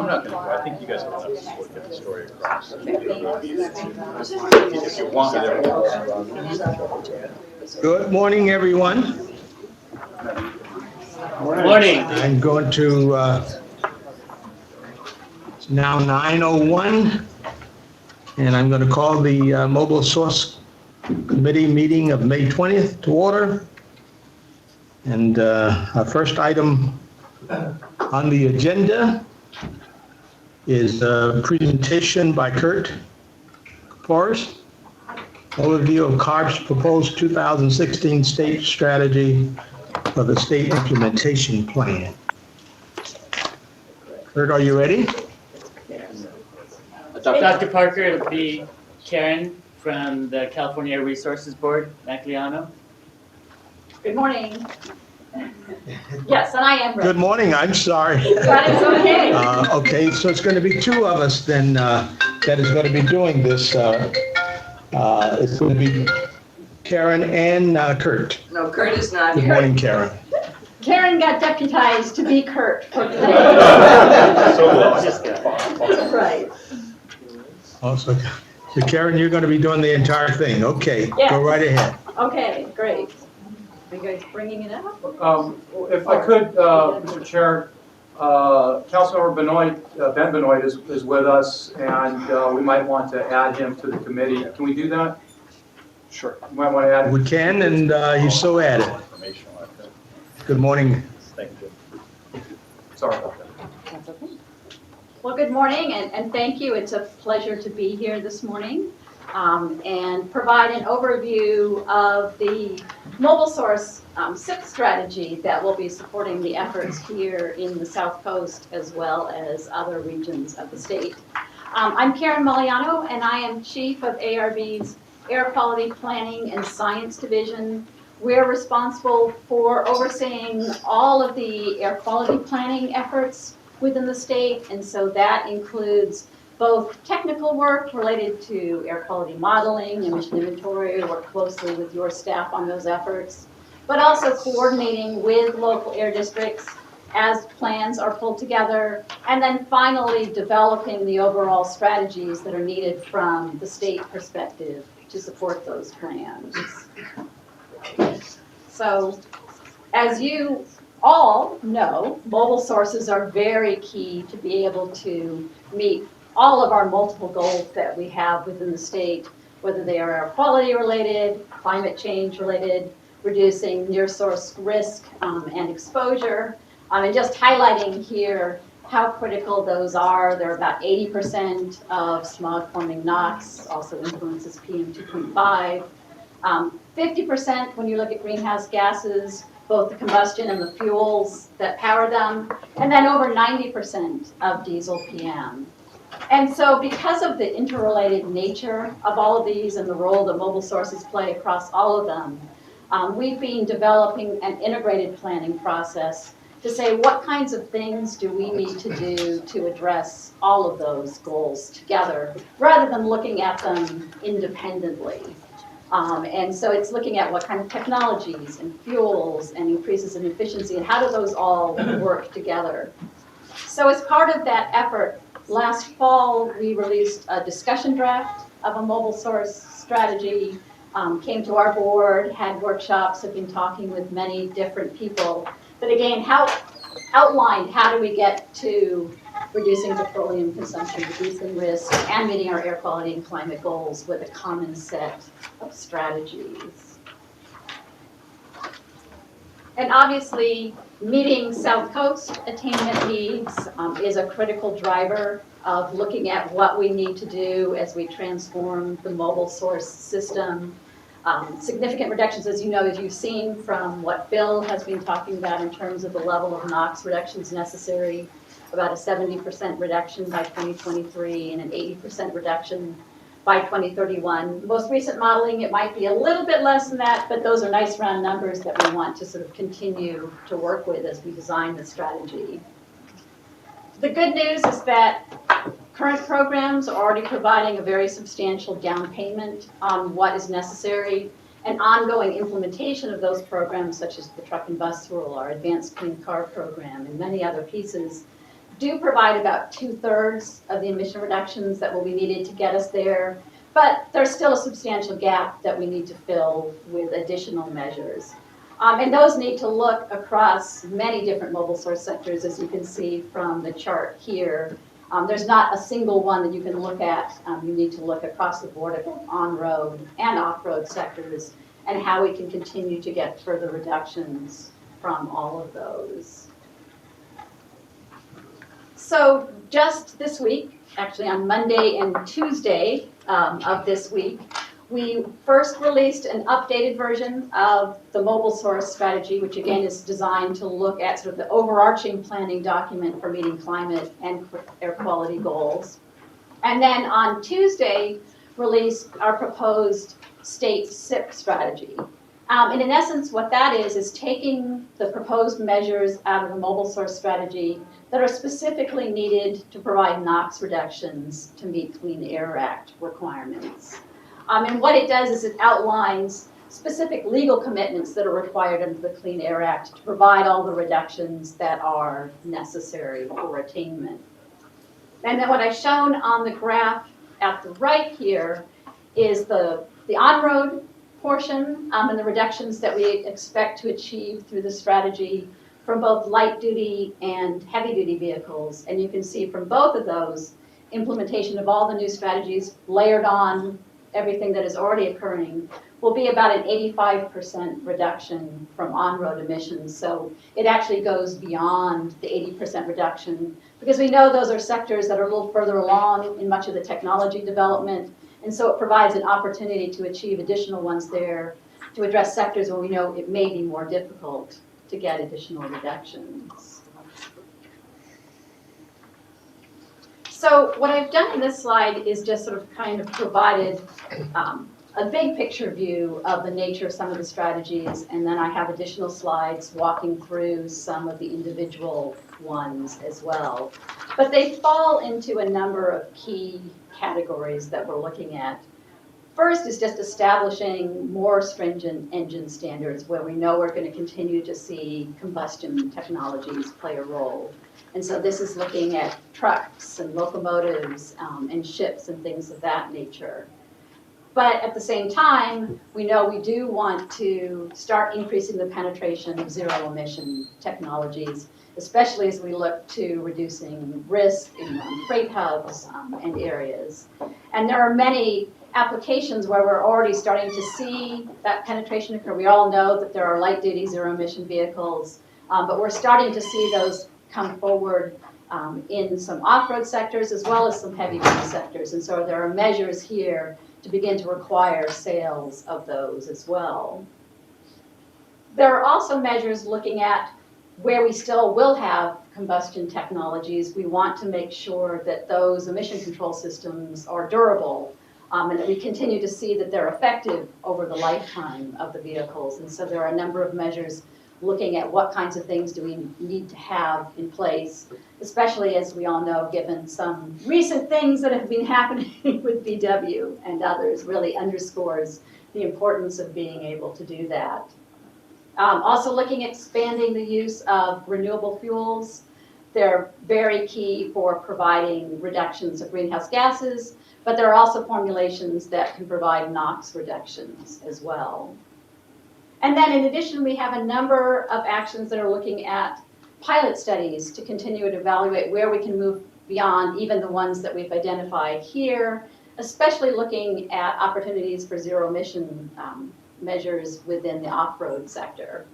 not going to. I think you guys have enough support to get the story across. If you want me there. Good morning, everyone. Morning. I'm going to, it's now 9:01, and I'm going to call the Mobile Source Committee meeting of May 20th to order. And our first item on the agenda is a presentation by Kurt Forrest, overview of CARB's proposed 2016 state strategy for the state implementation plan. Kurt, are you ready? Dr. Parker, it'll be Karen from the California Air Resources Board, Magliano. Good morning. Yes, and I am ready. Good morning, I'm sorry. That is okay. Okay, so it's going to be two of us then that is going to be doing this. It's going to be Karen and Kurt. No, Kurt is not Good here. morning, Karen. Karen got deputized to be Kurt for today. Right. Also, so Karen, you're going to be doing the entire thing. Okay, Yes. go right ahead. Okay, great. Are you guys bringing it up? If I could, Mr. Chair, Councilmember Benoit, Ben Benoit is with us, and we might want to add him to the committee. Can we do that? Sure. You might want to add him. We can, and he's so added. Informational, I think. Good morning. Thank you. Sorry about that. That's okay. Well, good morning, and thank you. It's a pleasure to be here this morning and provide an overview of the mobile source SIP strategy that will be supporting the efforts here in the South Coast as well as other regions of the state. I'm Karen Magliano, and I am Chief of ARB's Air Quality Planning and Science Division. We're responsible for overseeing all of the air quality planning efforts within the state, and so that includes both technical work related to air quality modeling, emission inventory, work closely with your staff on those efforts, but also coordinating with local air districts as plans are pulled together, and then finally developing the overall strategies that are needed from the state perspective to support those plans. So, as you all know, mobile sources are very key to be able to meet all of our multiple goals that we have within the state, whether they are air quality related, climate change related, reducing near source risk and exposure, and just highlighting here how critical those are. They're about 80% of smog forming NOx, also influences PM 2.5. 50% when you look at greenhouse gases, both the combustion and the fuels that power them, and then over 90% of diesel PM. And so because of the interrelated nature of all of these and the role that mobile sources play across all of them, we've been developing an integrated planning process to say what kinds of things do we need to do to address all of those goals together, rather than looking at them independently. And so it's looking at what kind of technologies and fuels and increases in efficiency and how do those all work together. So as part of that effort, last fall we released a discussion draft of a mobile source strategy, came to our board, had workshops, have been talking with many different people. But again, outlined how do we get to reducing petroleum consumption, reducing risk, and meeting our air quality and climate goals with a common set of strategies. And obviously, meeting South Coast attainment needs is a critical driver of looking at what we need to do as we transform the mobile source system. Significant reductions, as you know, as you've seen from what Bill has been talking about in terms of the level of NOx reductions necessary, about a 70% reduction by 2023 and an 80% reduction by 2031. Most recent modeling, it might be a little bit less than that, but those are nice round numbers that we want to sort of continue to work with as we design the strategy. The good news is that current programs are already providing a very substantial down payment on what is necessary and ongoing implementation of those programs, such as the truck and bus rule, our advanced clean car program, and many other pieces, do provide about 2/3 of the emission reductions that will be needed to get us there. But there's still a substantial gap that we need to fill with additional measures. And those need to look across many different mobile source sectors, as you can see from the chart here. There's not a single one that you can look at. You need to look across the board at both on-road and off-road sectors and how we can continue to get further reductions from all of those. So just this week, actually on Monday and Tuesday of this week, we first released an updated version of the mobile source strategy, which again is designed to look at sort of the overarching planning document for meeting climate and air quality goals. And then on Tuesday, released our proposed state SIP strategy. And in essence, what that is taking the proposed measures out of the mobile source strategy that are specifically needed to provide NOx reductions to meet Clean Air Act requirements. And what it does is it outlines specific legal commitments that are required under the Clean Air Act to provide all the reductions that are necessary for attainment. And then what I've shown on the graph at the right here is the on-road portion and the reductions that we expect to achieve through the strategy from both light-duty and heavy-duty vehicles. And you can see from both of those, implementation of all the new strategies layered on everything that is already occurring will be about an 85% reduction from on-road emissions. So it actually goes beyond the 80% reduction because we know those are sectors that are a little further along in much of the technology development. And so it provides an opportunity to achieve additional ones there to address sectors where we know it may be more difficult to get additional reductions. So what I've done in this slide is just sort of kind of provided a big picture view of the nature of some of the strategies, and then I have additional slides walking through some of the individual ones as well. But they fall into a number of key categories that we're looking at. First is just establishing more stringent engine standards where we know we're going to continue to see combustion technologies play a role. And so this is looking at trucks and locomotives and ships and things of that nature. But at the same time, we know we do want to start increasing the penetration of zero emission technologies, especially as we look to reducing risk in freight hubs and areas. And there are many applications where we're already starting to see that penetration occur. We all know that there are light-duty zero-emission vehicles, but we're starting to see those come forward in some off-road sectors as well as some heavy-duty sectors. And so there are measures here to begin to require sales of those as well. There are also measures looking at where we still will have combustion technologies. We want to make sure that those emission control systems are durable and that we continue to see that they're effective over the lifetime of the vehicles. And so there are a number of measures looking at what kinds of things do we need to have in place, especially as we all know, given some recent things that have been happening with VW and others, really underscores the importance of being able to do that. Also looking at expanding the use of renewable fuels. They're very key for providing reductions of greenhouse gases, but there are also formulations that can provide NOx reductions as well. And then in addition, we have a number of actions that are looking at pilot studies to continue to evaluate where we can move beyond even the ones that we've identified here, especially looking at opportunities for zero emission measures within the off-road sector.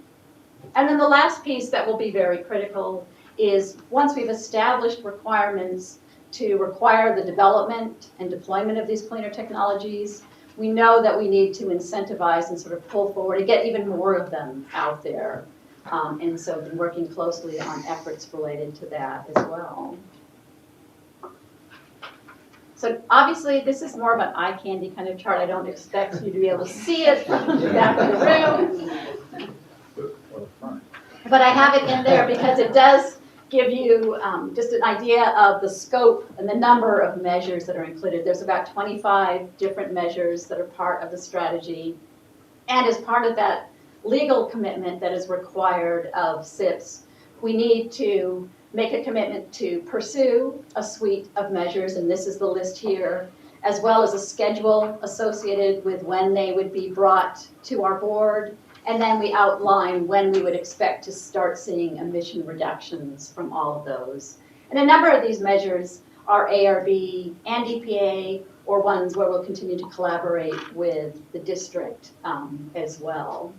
And then the last piece that will be very critical is once we've established requirements to require the development and deployment of these cleaner technologies, we know that we need to incentivize and sort of pull forward and get even more of them out there. And so we've been working closely on efforts related to that as well. So obviously this is more of an eye candy kind of chart. I don't expect you to be able to see it from the back of the room. But I have it in there because it does give you just an idea of the scope and the number of measures that are included. There's about 25 different measures that are part of the strategy. And as part of that legal commitment that is required of SIPs, we need to make a commitment to pursue a suite of measures, and this is the list here, as well as a schedule associated with when they would be brought to our board. And then we outline when we would expect to start seeing emission reductions from all of those. And a number of these measures are ARB and EPA, or ones where we'll continue to collaborate with the district as well.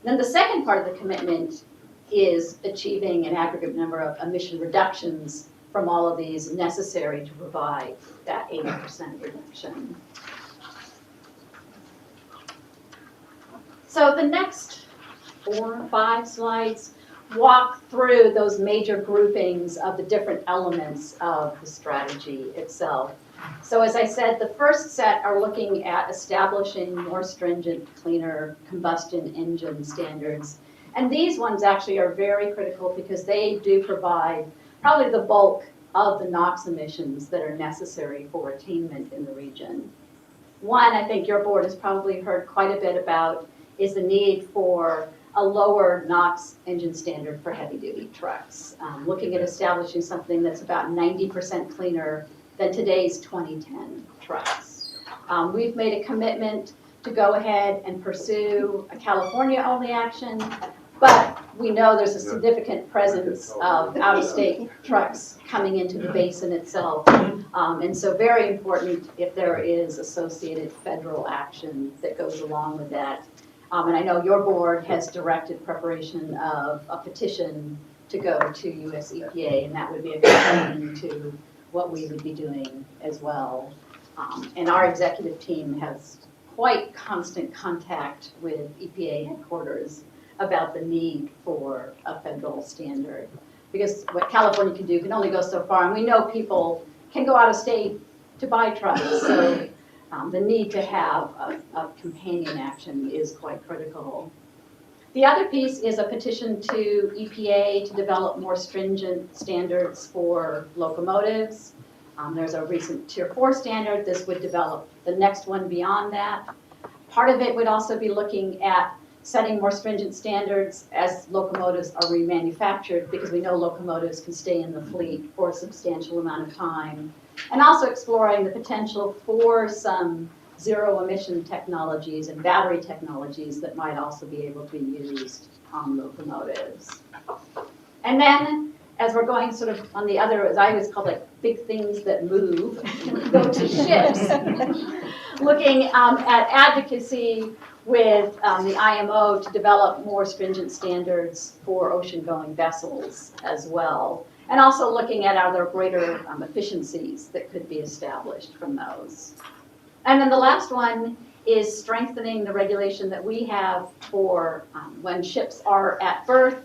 Then the second part of the commitment is achieving an aggregate number of emission reductions from all of these necessary to provide that 80% reduction. So the next 4 or 5 slides walk through those major groupings of the different elements of the strategy itself. So as I said, the first set are looking at establishing more stringent, cleaner combustion engine standards. And these ones actually are very critical because they do provide probably the bulk of the NOx emissions that are necessary for attainment in the region. One, I think your board has probably heard quite a bit about, is the need for a lower NOx engine standard for heavy-duty trucks, looking at establishing something that's about 90% cleaner than today's 2010 trucks. We've made a commitment to go ahead and pursue a California-only action, but we know there's a significant presence of out-of-state trucks coming into the basin itself, and so very important if there is associated federal action that goes along with that. And I know your board has directed preparation of a petition to go to US EPA, and that would be a companion to what we would be doing as well. And our executive team has quite constant contact with EPA headquarters about the need for a federal standard. Because what California can do can only go so far, and we know people can go out of state to buy trucks, so the need to have a companion action is quite critical. The other piece is a petition to EPA to develop more stringent standards for locomotives. There's a recent Tier 4 standard. This would develop the next one beyond that. Part of it would also be looking at setting more stringent standards as locomotives are remanufactured, because we know locomotives can stay in the fleet for a substantial amount of time. And also exploring the potential for some zero-emission technologies and battery technologies that might also be able to be used on locomotives. And then, as we're going sort of on the other, as I always call like big things that move, go to ships, looking at advocacy with the IMO to develop more stringent standards for ocean-going vessels as well. And also looking at are there greater efficiencies that could be established from those. And then the last one is strengthening the regulation that we have for when ships are at berth,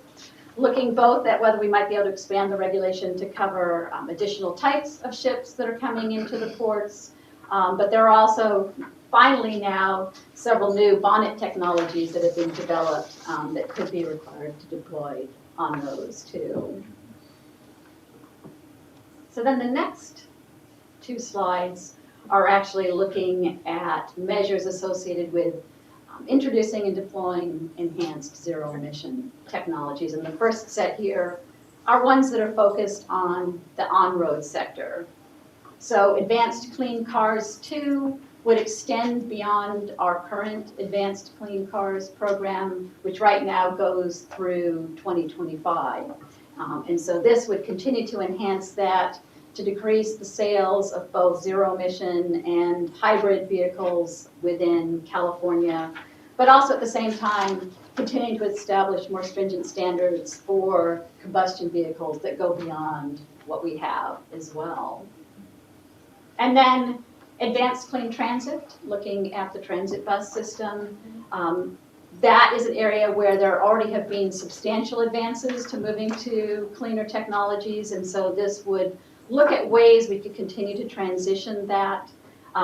looking both at whether we might be able to expand the regulation to cover additional types of ships that are coming into the ports. But there are also, finally now, several new bonnet technologies that have been developed that could be required to deploy on those too. So then the next 2 slides are actually looking at measures associated with introducing and deploying enhanced zero-emission technologies. And the first set here are ones that are focused on the on-road sector. So Advanced Clean Cars 2 would extend beyond our current Advanced Clean Cars program, which right now goes through 2025. And so this would continue to enhance that, to decrease the sales of both zero-emission and hybrid vehicles within California, but also at the same time continuing to establish more stringent standards for combustion vehicles that go beyond what we have as well. And then Advanced Clean Transit, looking at the transit bus system. That is an area where there already have been substantial advances to moving to cleaner technologies, and so this would look at ways we could continue to transition that.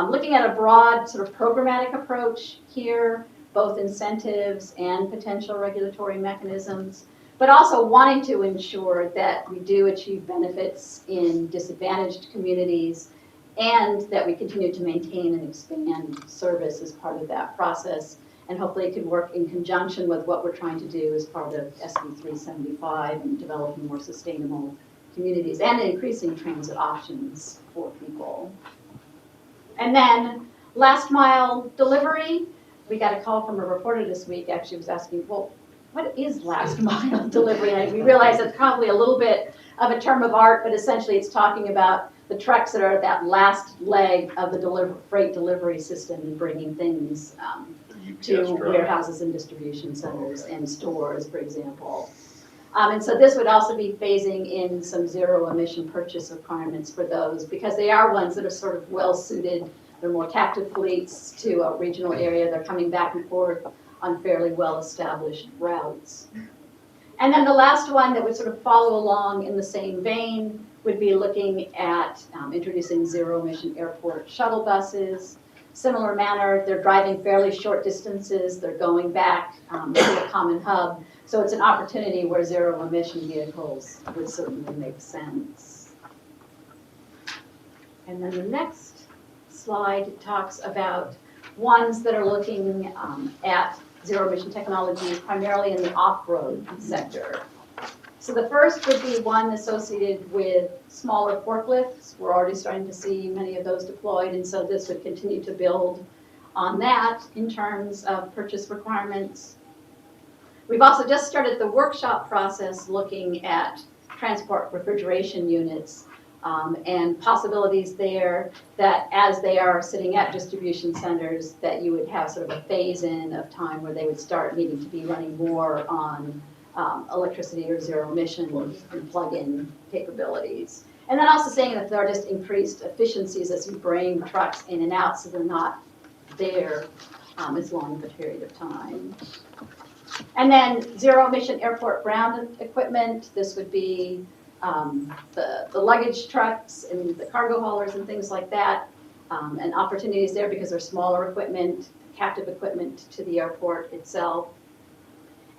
Looking at a broad sort of programmatic approach here, both incentives and potential regulatory mechanisms, but also wanting to ensure that we do achieve benefits in disadvantaged communities and that we continue to maintain and expand service as part of that process. and hopefully it could work in conjunction with what we're trying to do as part of SB 375 and developing more sustainable communities and increasing transit options for people. And then last mile delivery, we got a call from a reporter this week, actually was asking, well, what is last mile delivery? And we realize it's probably a little bit of a term of art, but essentially it's talking about the trucks that are at that last leg of the freight delivery system and bringing things to warehouses and distribution centers and stores, for example. And so this would also be phasing in some zero emission purchase requirements for those because they are ones that are sort of well suited. They're more captive fleets to a regional area. They're coming back and forth on fairly well established routes. And then the last one that would sort of follow along in the same vein would be looking at introducing zero emission airport shuttle buses. Similar manner, they're driving fairly short distances. They're going back to a common hub. So it's an opportunity where zero emission vehicles would certainly make sense. And then the next slide talks about ones that are looking at zero emission technologies primarily in the off-road sector. So the first would be one associated with smaller forklifts. We're already starting to see many of those deployed, and so this would continue to build on that in terms of purchase requirements. We've also just started the workshop process looking at transport refrigeration units and possibilities there that as they are sitting at distribution centers that you would have sort of a phase-in of time where they would start needing to be running more on electricity or zero emission and plug-in capabilities. And then also saying that there are just increased efficiencies as you bring trucks in and out so they're not there as long of a period of time. And then zero emission airport ground equipment. This would be the luggage trucks and the cargo haulers and things like that. And opportunities there because they're smaller equipment, captive equipment to the airport itself.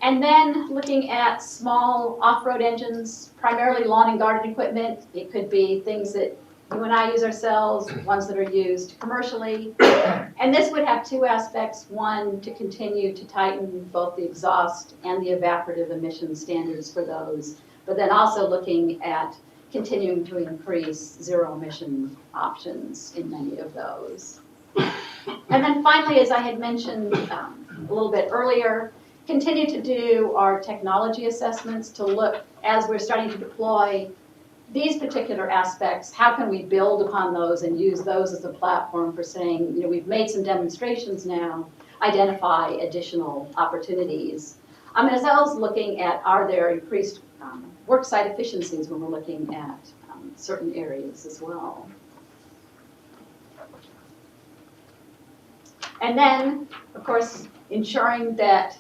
And then looking at small off-road engines, primarily lawn and garden equipment. It could be things that you and I use ourselves, ones that are used commercially. And this would have two aspects. One, to continue to tighten both the exhaust and the evaporative emission standards for those, but then also looking at continuing to increase zero emission options in many of those. And then finally, as I had mentioned a little bit earlier, continue to do our technology assessments to look, as we're starting to deploy these particular aspects, how can we build upon those and use those as a platform for saying, you know, we've made some demonstrations now, identify additional opportunities. As well as looking at, are there increased worksite efficiencies when we're looking at certain areas as well. And then, of course, ensuring that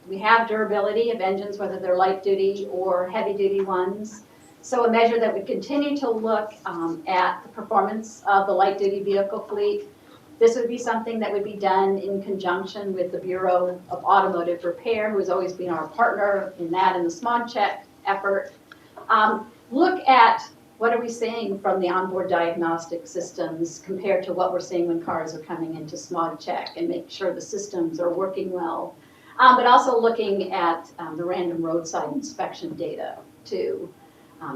we have durability of engines, whether they're light duty or heavy duty ones. So a measure that would continue to look at the performance of the light duty vehicle fleet. This would be something that would be done in conjunction with the Bureau of Automotive Repair, who has always been our partner in that and the SMOD check effort. Look at what are we seeing from the onboard diagnostic systems compared to what we're seeing when cars are coming into SMOD check and make sure the systems are working well. But also looking at the random roadside inspection data too.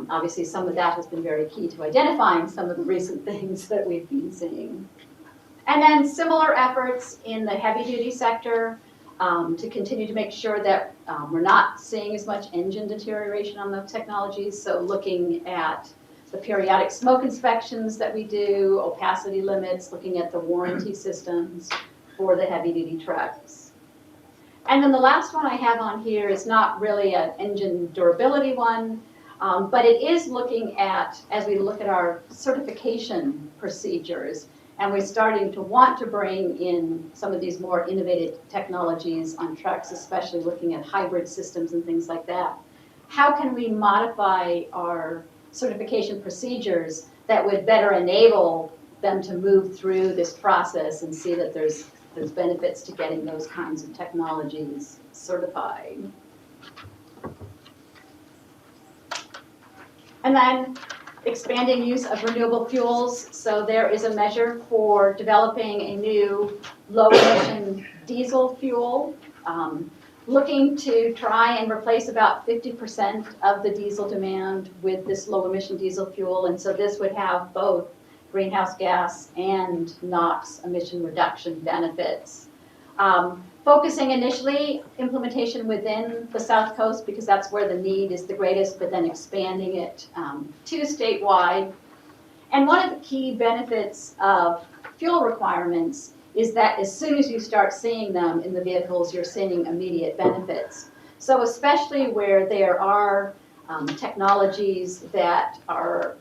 Obviously some of that has been very key to identifying some of the recent things that we've been seeing. And then similar efforts in the heavy duty sector to continue to make sure that we're not seeing as much engine deterioration on the technologies. So looking at the periodic smoke inspections that we do, opacity limits, looking at the warranty systems for the heavy duty trucks. And then the last one I have on here is not really an engine durability one, but it is looking at, as we look at our certification procedures, and we're starting to want to bring in some of these more innovative technologies on trucks, especially looking at hybrid systems and things like that. How can we modify our certification procedures that would better enable them to move through this process and see that there's benefits to getting those kinds of technologies certified. And then expanding use of renewable fuels. So there is a measure for developing a new low emission diesel fuel, looking to try and replace about 50% of the diesel demand with this low emission diesel fuel. And so this would have both greenhouse gas and NOx emission reduction benefits. Focusing initially implementation within the South Coast because that's where the need is the greatest, but then expanding it to statewide. And one of the key benefits of fuel requirements is that as soon as you start seeing them in the vehicles, you're seeing immediate benefits. So especially where there are technologies that are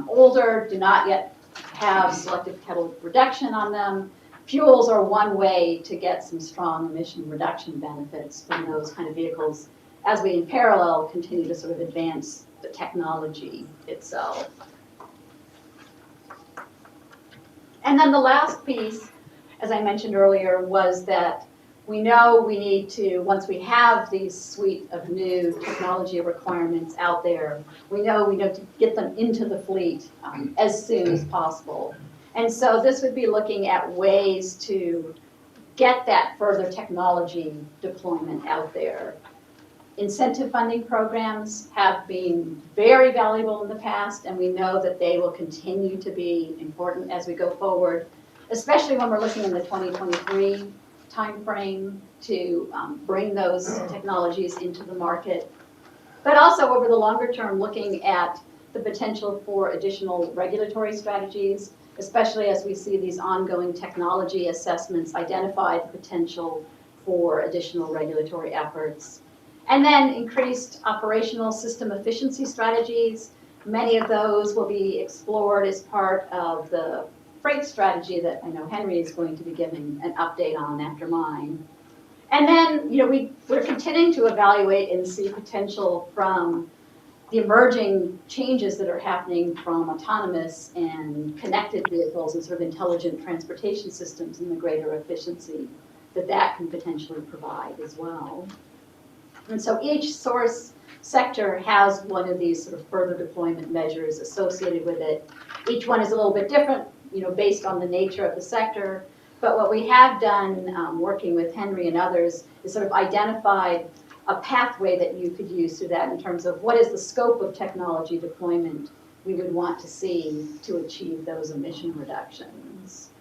older, do not yet have selective catalytic reduction on them, fuels are one way to get some strong emission reduction benefits from those kind of vehicles as we in parallel continue to sort of advance the technology itself. And then the last piece, as I mentioned earlier, was that we know we need to, once we have these suite of new technology requirements out there, we know to get them into the fleet as soon as possible. And so this would be looking at ways to get that further technology deployment out there. Incentive funding programs have been very valuable in the past, and we know that they will continue to be important as we go forward, especially when we're looking in the 2023 timeframe to bring those technologies into the market. But also over the longer term, looking at the potential for additional regulatory strategies, especially as we see these ongoing technology assessments identify the potential for additional regulatory efforts. And then increased operational system efficiency strategies. Many of those will be explored as part of the freight strategy that I know Henry is going to be giving an update on after mine. And then, we're continuing to evaluate and see potential from the emerging changes that are happening from autonomous and connected vehicles and sort of intelligent transportation systems and the greater efficiency that can potentially provide as well. And so each source sector has one of these sort of further deployment measures associated with it. Each one is a little bit different, based on the nature of the sector. But what we have done, working with Henry and others, is sort of identified a pathway that you could use through that in terms of what is the scope of technology deployment we would want to see to achieve those emission reductions.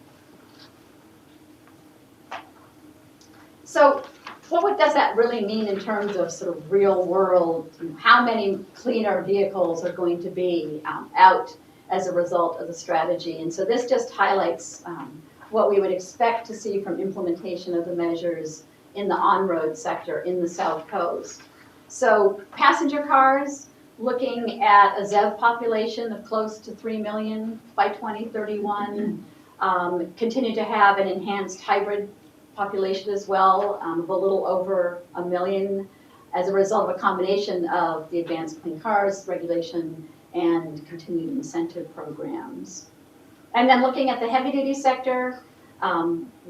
So what does that really mean in terms of sort of real world, how many cleaner vehicles are going to be out as a result of the strategy? And so this just highlights what we would expect to see from implementation of the measures in the on-road sector in the South Coast. So passenger cars, looking at a ZEV population of close to 3 million by 2031, continue to have an enhanced hybrid population as well, of a little over 1 million as a result of a combination of the advanced clean cars regulation and continued incentive programs. And then looking at the heavy-duty sector,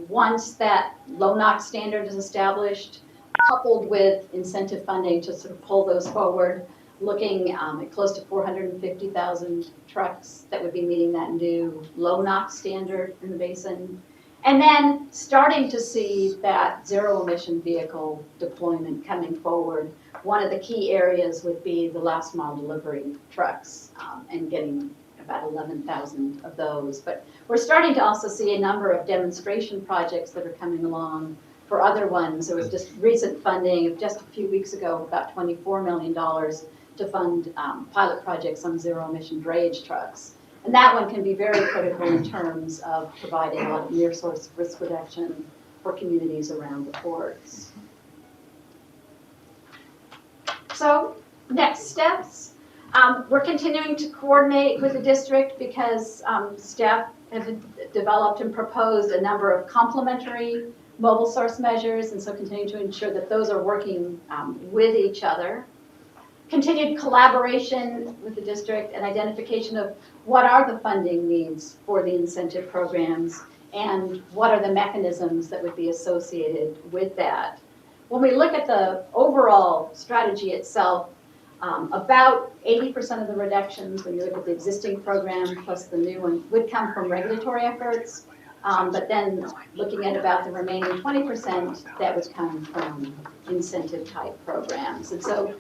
once that low NOx standard is established, coupled with incentive funding to sort of pull those forward, looking at close to 450,000 trucks that would be meeting that new low NOx standard in the basin. And then starting to see that zero-emission vehicle deployment coming forward. One of the key areas would be the last mile delivery trucks and getting about 11,000 of those. But we're starting to also see a number of demonstration projects that are coming along for other ones. There was just recent funding, just a few weeks ago, about $24 million to fund pilot projects on zero-emission drayage trucks. And that one can be very critical in terms of providing a lot of near source risk reduction for communities around the ports. So next steps. We're continuing to coordinate with the district because staff have developed and proposed a number of complementary mobile source measures, and so continue to ensure that those are working with each other. Continued collaboration with the district and identification of what are the funding needs for the incentive programs and what are the mechanisms that would be associated with that. When we look at the overall strategy itself, about 80% of the reductions, when you look at the existing program plus the new one, would come from regulatory efforts. But then looking at about the remaining 20%, that would come from incentive type programs. And so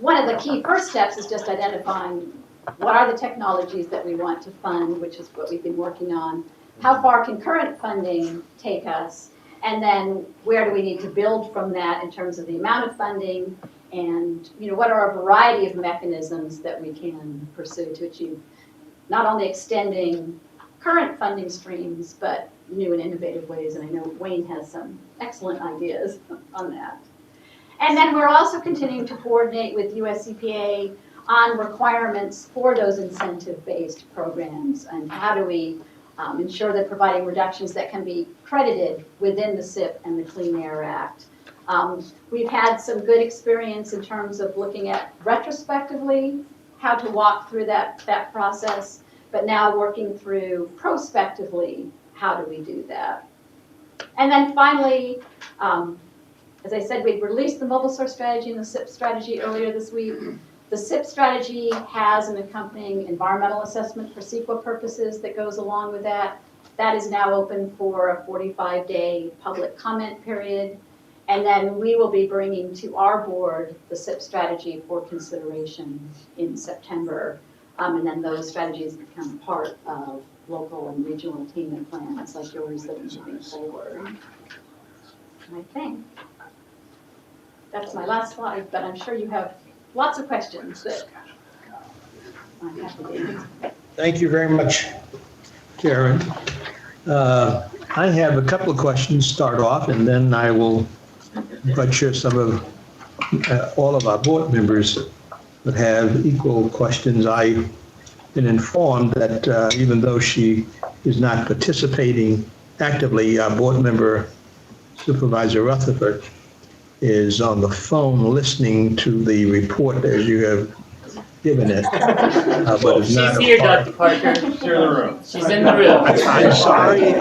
one of the key first steps is just identifying what are the technologies that we want to fund, which is what we've been working on. How far can current funding take us? And then where do we need to build from that in terms of the amount of funding? And what are a variety of mechanisms that we can pursue to achieve not only extending current funding streams, but new and innovative ways. And I know Wayne has some excellent ideas on that. And then we're also continuing to coordinate with US EPA on requirements for those incentive-based programs, and how do we ensure that providing reductions that can be credited within the SIP and the Clean Air Act. We've had some good experience in terms of looking at retrospectively how to walk through that process, but now working through prospectively, how do we do that? And then finally, as I said, we released the mobile source strategy and the SIP strategy earlier this week. The SIP strategy has an accompanying environmental assessment for CEQA purposes that goes along with that. That is now open for a 45-day public comment period. And then we will be bringing to our board the SIP strategy for consideration in September. And then those strategies become part of local and regional attainment plans like yours that are moving forward. And I think that's my last slide, but I'm sure you have lots of questions that I'm happy to answer. Thank you very much, Karen. I have a couple of questions to start off, and then I will quite sure some of all of our board members would have equal questions. I've been informed that even though she is not participating actively, our board member Supervisor Rutherford is on the phone listening to the report as you have given it. But is not She's here, Dr. Parker. She's in the room. She's in the room. I'm sorry,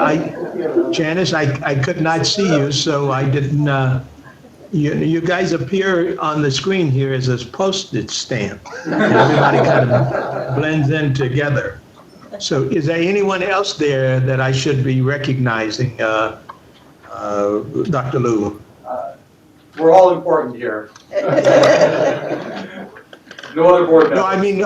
Janice, I could not see you, so I didn't, you guys appear on the screen here as a postage stamp. And everybody kind of blends in together. So is there anyone else there that I should be recognizing, Dr. Liu? We're all important here. No other board members. No, I mean,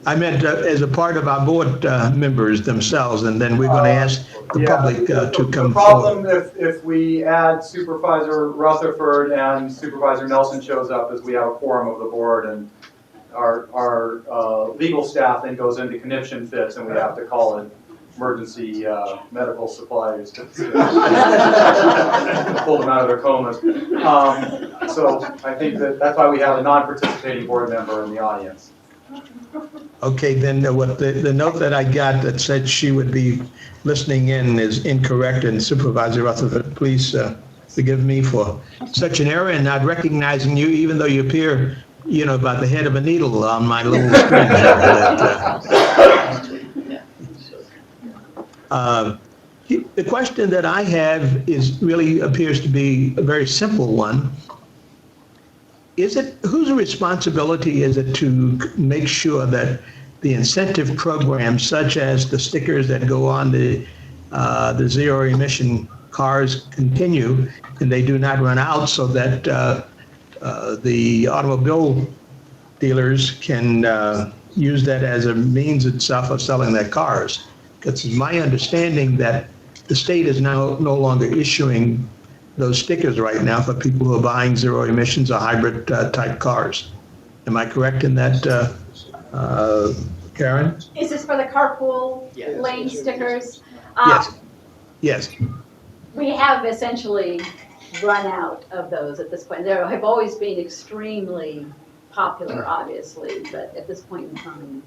I meant as a part of our board members themselves, and then we're going to ask the public to come The forward. problem if we add Supervisor Rutherford and Supervisor Nelson shows up is we have a quorum of the board, and our legal staff then goes into conniption fits, and we have to call in emergency medical supplies to pull them out of their comas. So I think that's why we have a non-participating board member in the audience. Okay, then what the note that I got that said she would be listening in is incorrect, and Supervisor Rutherford, please forgive me for such an error and not recognizing you, even though you appear, about the head of a needle on my little screen. The question that I have really appears to be a very simple one. Whose responsibility is it to make sure that the incentive programs, such as the stickers that go on the zero emission cars, continue and they do not run out, so that the automobile dealers can use that as a means itself of selling their cars? It's my understanding that the state is now no longer issuing those stickers right now for people who are buying zero emissions or hybrid type cars. Am I correct in that, Karen? Is this for the carpool lane stickers? Yes. Yes. We have essentially run out of those at this point. They have always been extremely popular, obviously, but at this point in time.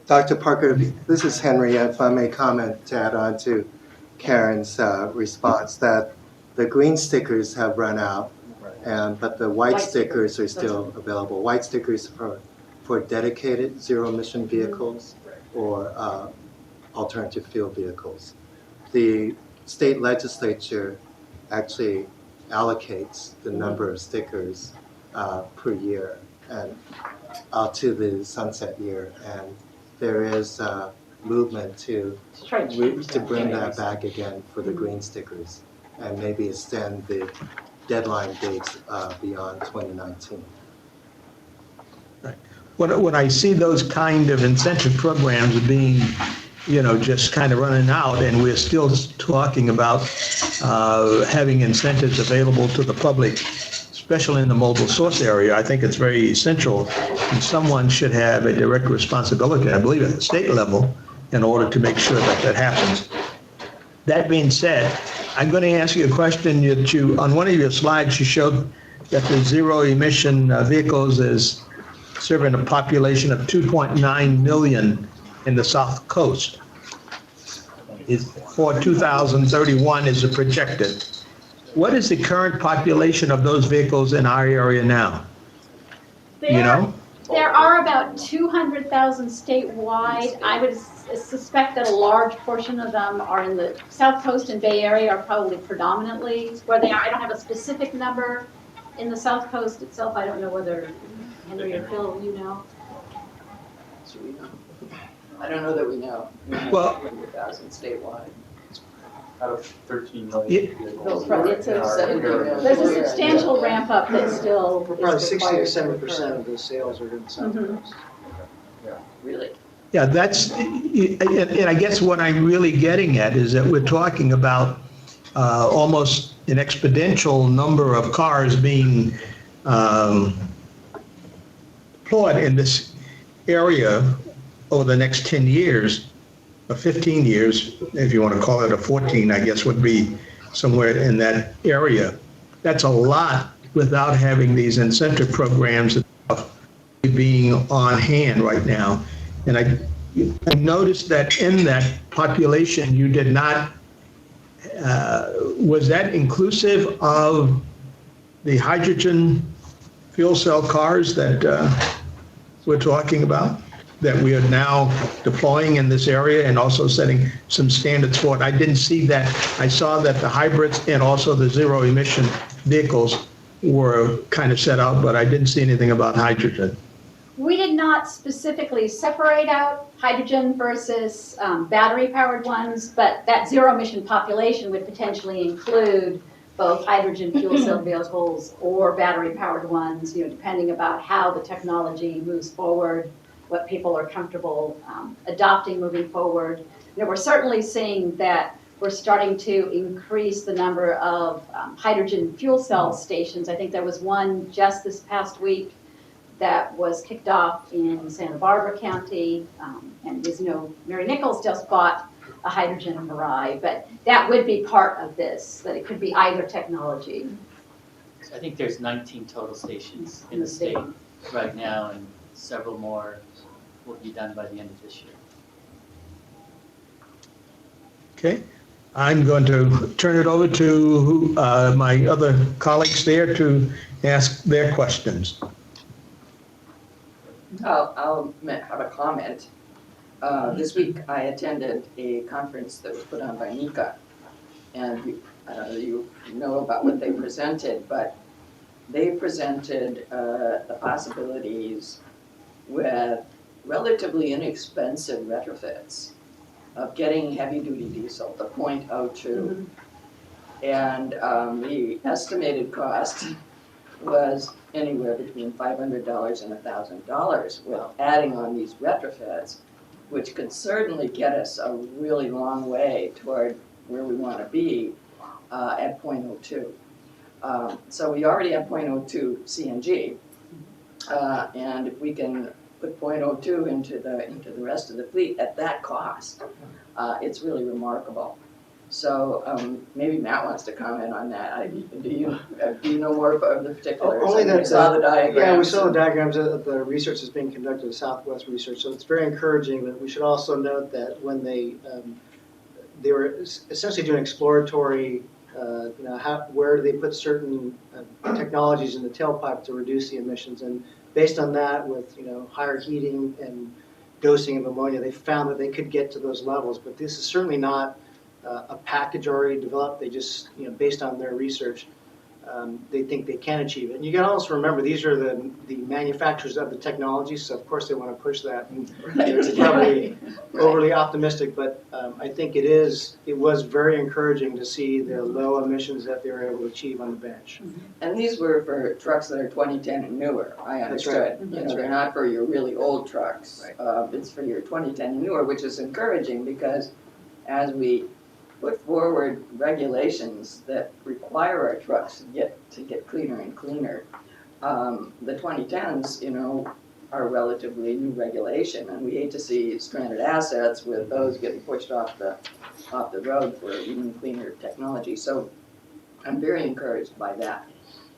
Dr. Parker, this is Henry. If I may comment to add on to Karen's response, that the green stickers have run out, but the white stickers are still available. White stickers for dedicated zero-emission vehicles or alternative fuel vehicles. The state legislature actually allocates the number of stickers per year and out to the sunset year, and there is movement to Try to change to bring that. that back again for the green stickers and maybe extend the deadline dates beyond 2019. When I see those kind of incentive programs being, just kind of running out, and we're still talking about having incentives available to the public, especially in the mobile source area, I think it's very essential, and someone should have a direct responsibility, I believe at the state level, in order to make sure that that happens. That being said, I'm going to ask you a question that on one of your slides, you showed that the zero emission vehicles is serving a population of 2.9 million in the South Coast. For 2031 is projected. What is the current population of those vehicles in our area now? You know? There are about 200,000 statewide. I would suspect that a large portion of them are in the South Coast and Bay Area are probably predominantly where they are. I don't have a specific number in the South Coast itself. I don't know whether Henry or Phil, you know. I don't know that we know. We have Well- 200,000 statewide. Out of 13 million Yeah. vehicles. Right, it's a- in our 17 area. million. There's a substantial ramp up that still Probably is 60 required to to 70% occur. of the sales are in the South Mhm. Coast. Really? Yeah, and I guess what I'm really getting at is that we're talking about almost an exponential number of cars being deployed in this area over the next 10 years, or 15 years, if you want to call it, a 14, I guess would be somewhere in that area. That's a lot without having these incentive programs being on hand right now. And I noticed that in that population, you did not, was that inclusive of the hydrogen fuel cell cars that we're talking about, that we are now deploying in this area and also setting some standards for it? I didn't see that. I saw that the hybrids and also the zero emission vehicles were kind of set out, but I didn't see anything about hydrogen. We did not specifically separate out hydrogen versus battery-powered ones, but that zero-emission population would potentially include both hydrogen fuel cell vehicles or battery-powered ones, depending about how the technology moves forward, what people are comfortable adopting moving forward. We're certainly seeing that we're starting to increase the number of hydrogen fuel cell stations. I think there was one just this past week that was kicked off in Santa Barbara County. And as you know, Mary Nichols just bought a hydrogen Mirai, but that would be part of this, that it could be either technology. I think there's 19 total stations in the state right now, and several more will be done by the end of this year. Okay, I'm going to turn it over to my other colleagues there to ask their questions. I'll have a comment. This week I attended a conference that was put on by NECA. And I don't know if you know about what they presented, but they presented the possibilities with relatively inexpensive retrofits of getting heavy-duty diesel, the .02. And the estimated cost was anywhere between $500 and $1,000 with adding on these retrofits, which could certainly get us a really long way toward where we want to be at .02. So we already have .02 CNG, and if we can put .02 into the rest of the fleet at that cost, it's really remarkable. So maybe Matt wants to comment on that. Do you know more about the particulars? Only that we saw the diagrams. Yeah, we saw the diagrams of the research that's being conducted at Southwest Research, so it's very encouraging. But we should also note that when they were essentially doing exploratory, where they put certain technologies in the tailpipe to reduce the emissions, and based on that, with higher heating and dosing of ammonia, they found that they could get to those levels. But this is certainly not a package already developed. They just, based on their research, they think they can achieve it. And you can also remember, these are the manufacturers of the technology, so of course they want to push that. And it's probably overly optimistic, but I think it was very encouraging to see the low emissions that they were able to achieve on the bench. And these were for trucks that are 2010 and newer, I That's right. understood. That's They're right. not for your really old trucks. Right. It's for your 2010 and newer, which is encouraging because as we put forward regulations that require our trucks to get cleaner and cleaner, the 2010s, are relatively new regulation, and we hate to see stranded assets with those getting pushed off the road for even cleaner technology. So I'm very encouraged by that.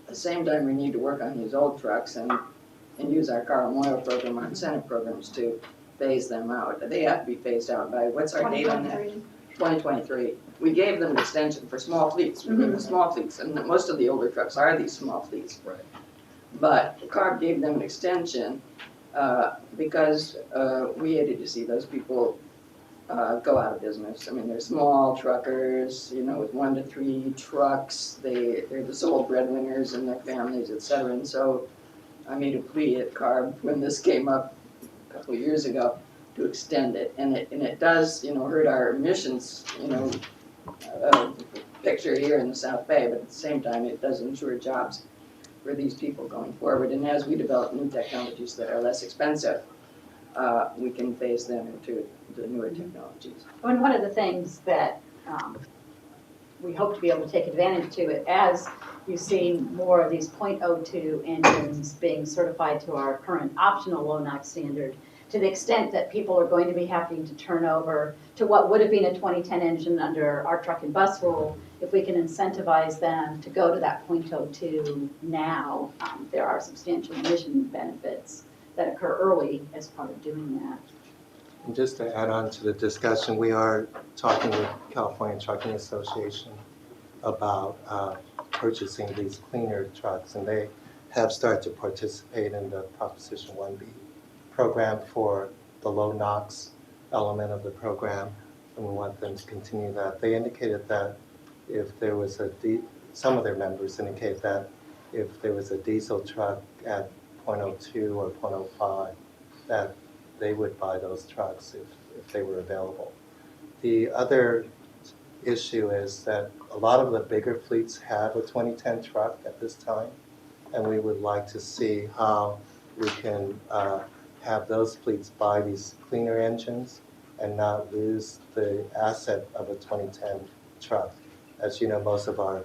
At the same time, we need to work on these old trucks and use our car and oil program, our incentive programs to phase them out. They have to be phased out by, what's our date on that? 2023. We gave them an extension for small fleets. We gave them small fleets, and most of the older trucks are these small fleets. Right. But CARB gave them an extension because we hated to see those people go out of business. I mean, they're small truckers, with 1 to 3 trucks. They're the sole breadwinners in their families, et cetera. And so I made a plea at CARB when this came up a couple of years ago to extend it, and it does, hurt our emissions, picture here in the South Bay, but at the same time, it does ensure jobs for these people going forward. And as we develop new technologies that are less expensive, we can phase them into the newer technologies. And one of the things that we hope to be able to take advantage to it, as you see more of these .02 engines being certified to our current optional low NOx standard, to the extent that people are going to be having to turn over to what would have been a 2010 engine under our truck and bus rule, if we can incentivize them to go to that .02 now, there are substantial emission benefits that occur early as part of doing that. And just to add on to the discussion, we are talking with California Trucking Association about purchasing these cleaner trucks, and they have started to participate in the Proposition 1B program for the low NOx element of the program, and we want them to continue that. They indicated that if there was some of their members indicate that if there was a diesel truck at .02 or .05, that they would buy those trucks if they were available. The other issue is that a lot of the bigger fleets have a 2010 truck at this time, and we would like to see how we can have those fleets buy these cleaner engines and not lose the asset of a 2010 truck. As you know, most of our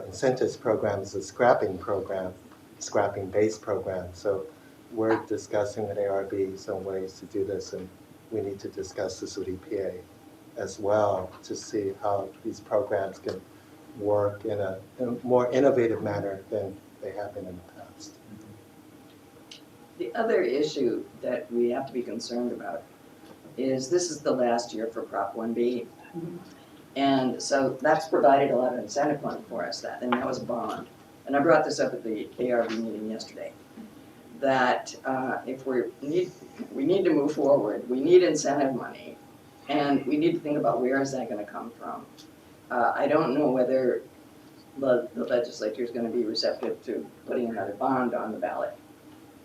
incentives program is a scrapping-based program. So we're discussing with ARB some ways to do this, and we need to discuss this with EPA as well to see how these programs can work in a more innovative manner than they have been in the past. The other issue that we have to be concerned about is this is the last year for Prop 1B. And so that's provided a lot of incentive money for us, and that was a bond. And I brought this up at the ARB meeting yesterday, that if we need to move forward, we need incentive money, and we need to think about where is that going to come from. I don't know whether the legislature is going to be receptive to putting another bond on the ballot.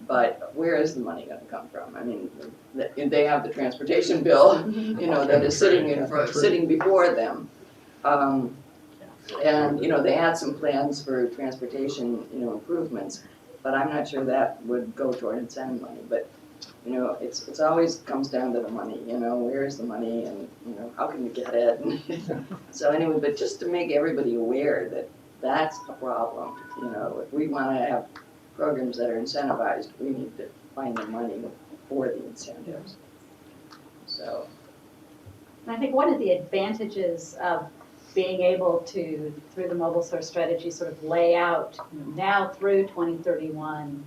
But where is the money going to come from? I mean, they have the transportation bill, that is sitting before them. And, they had some plans for transportation, improvements, but I'm not sure that would go toward incentive money. But, it's always comes down to the money, where is the money and, how can you get it? So anyway, but just to make everybody aware that that's a problem, if we want to have programs that are incentivized, we need to find the money for the incentives. So. And I think one of the advantages of being able to, through the mobile source strategy, sort of lay out now through 2031,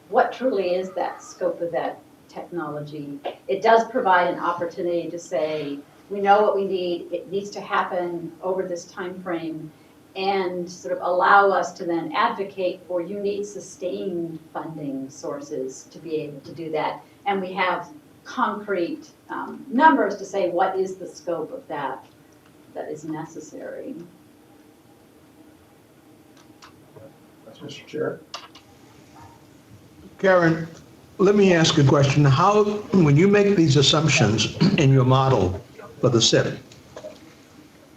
what truly is that scope of that technology. It does provide an opportunity to say, we know what we need, it needs to happen over this time frame, and sort of allow us to then advocate for you need sustained funding sources to be able to do that. And we have concrete numbers to say what is the scope of that is necessary. Mr. Chair. Karen, let me ask a question. How, when you make these assumptions in your model for the SIP,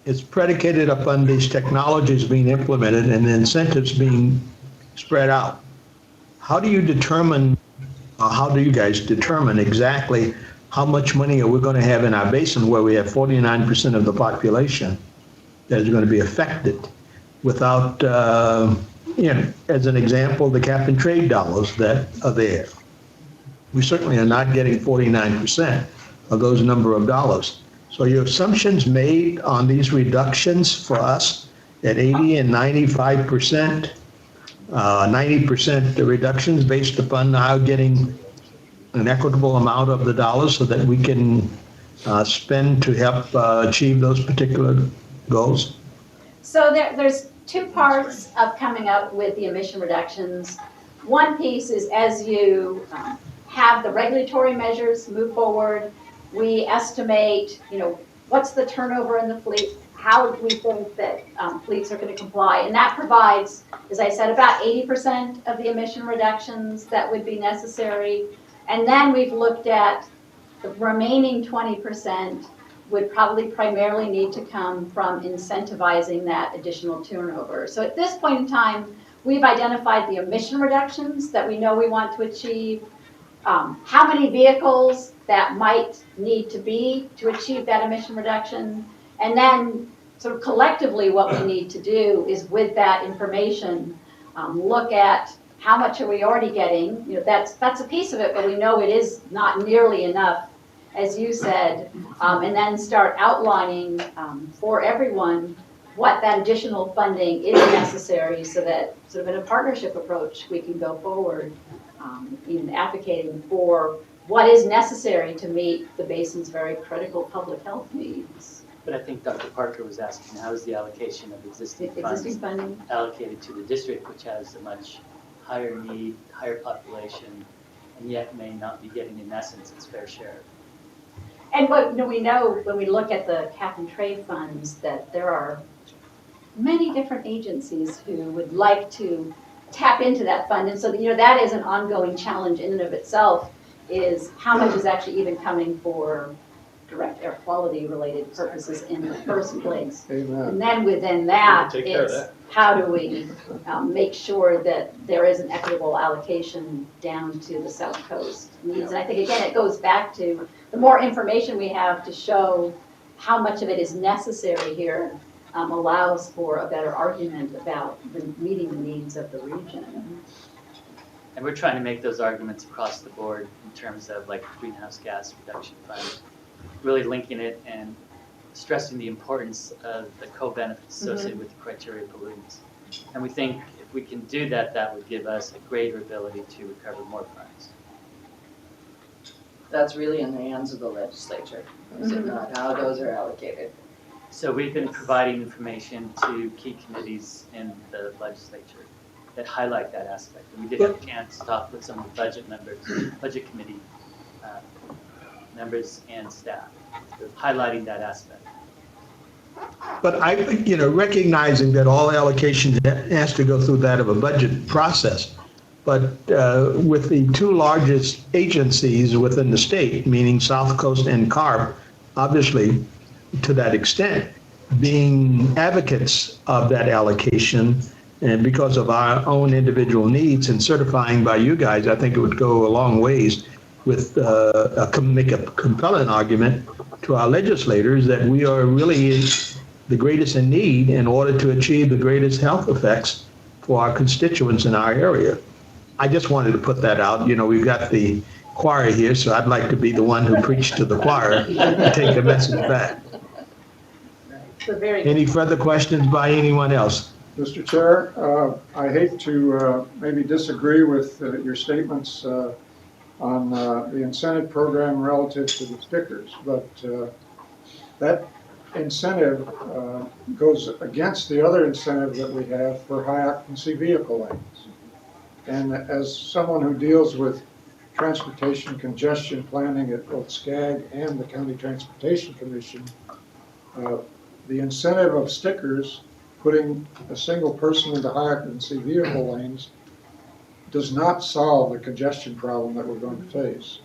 it's predicated upon these technologies being implemented and the incentives being spread out. How do you determine, how do you guys determine exactly how much money are we going to have in our basin where we have 49% of the population that is going to be affected without, as an example, the cap and trade dollars that are there? We certainly are not getting 49% of those number of dollars. So your assumptions made on these reductions for us at 80 and 95%, 90% the reductions based upon now getting an equitable amount of the dollars so that we can spend to help achieve those particular goals? So there's two parts of coming up with the emission reductions. One piece is as you have the regulatory measures move forward, we estimate, what's the turnover in the fleet, how do we think that fleets are going to comply, and that provides, as I said, about 80% of the emission reductions that would be necessary. And then we've looked at the remaining 20% would probably primarily need to come from incentivizing that additional turnover. So at this point in time, we've identified the emission reductions that we know we want to achieve, how many vehicles that might need to be to achieve that emission reduction, and then sort of collectively what we need to do is with that information, look at how much are we already getting. That's a piece of it, but we know it is not nearly enough, as you said, and then start outlining for everyone what that additional funding is necessary so that sort of in a partnership approach we can go forward in advocating for what is necessary to meet the basin's very critical public health needs. But I think Dr. Parker was asking, how is the allocation of existing Existing funds funding. allocated to the district, which has a much higher need, higher population, and yet may not be getting, in essence, its fair share? And what we know when we look at the cap and trade funds that there are many different agencies who would like to tap into that fund. And so that is an ongoing challenge in and of itself, is how much is actually even coming for direct air quality related purposes in the first place. Amen. And then within that Take care of is that. how do we make sure that there is an equitable allocation down to the South Coast needs. And I think, again, it goes back to the more information we have to show how much of it is necessary here allows for a better argument about meeting the needs of the region. And we're trying to make those arguments across the board in terms of like greenhouse gas reduction fund, really linking it and stressing the importance of the co-benefits associated with the criteria pollutants. And we think if we can do that, that would give us a greater ability to recover more funds. That's really in the hands of the legislature, is it not, how those are allocated? So we've been providing information to key committees in the legislature that highlight that aspect. And we did have a chance to talk with some of the budget members, budget committee members and staff, highlighting that aspect. But recognizing that all allocation has to go through that of a budget process. But with the two largest agencies within the state, meaning South Coast and CARB, obviously to that extent, being advocates of that allocation, and because of our own individual needs and certifying by you guys, I think it would go a long ways with make a compelling argument to our legislators that we are really the greatest in need in order to achieve the greatest health effects for our constituents in our area. I just wanted to put that out. We've got the choir here, so I'd like to be the one who preached to the choir and take the message back. So very Any further questions by anyone else? Mr. Chair, I hate to maybe disagree with your statements on the incentive program relative to the stickers, but that incentive goes against the other incentive that we have for high occupancy vehicle lanes. And as someone who deals with transportation congestion planning at both SCAG and the County Transportation Commission, the incentive of stickers putting a single person into high-occupancy vehicle lanes does not solve the congestion problem that we're going to face.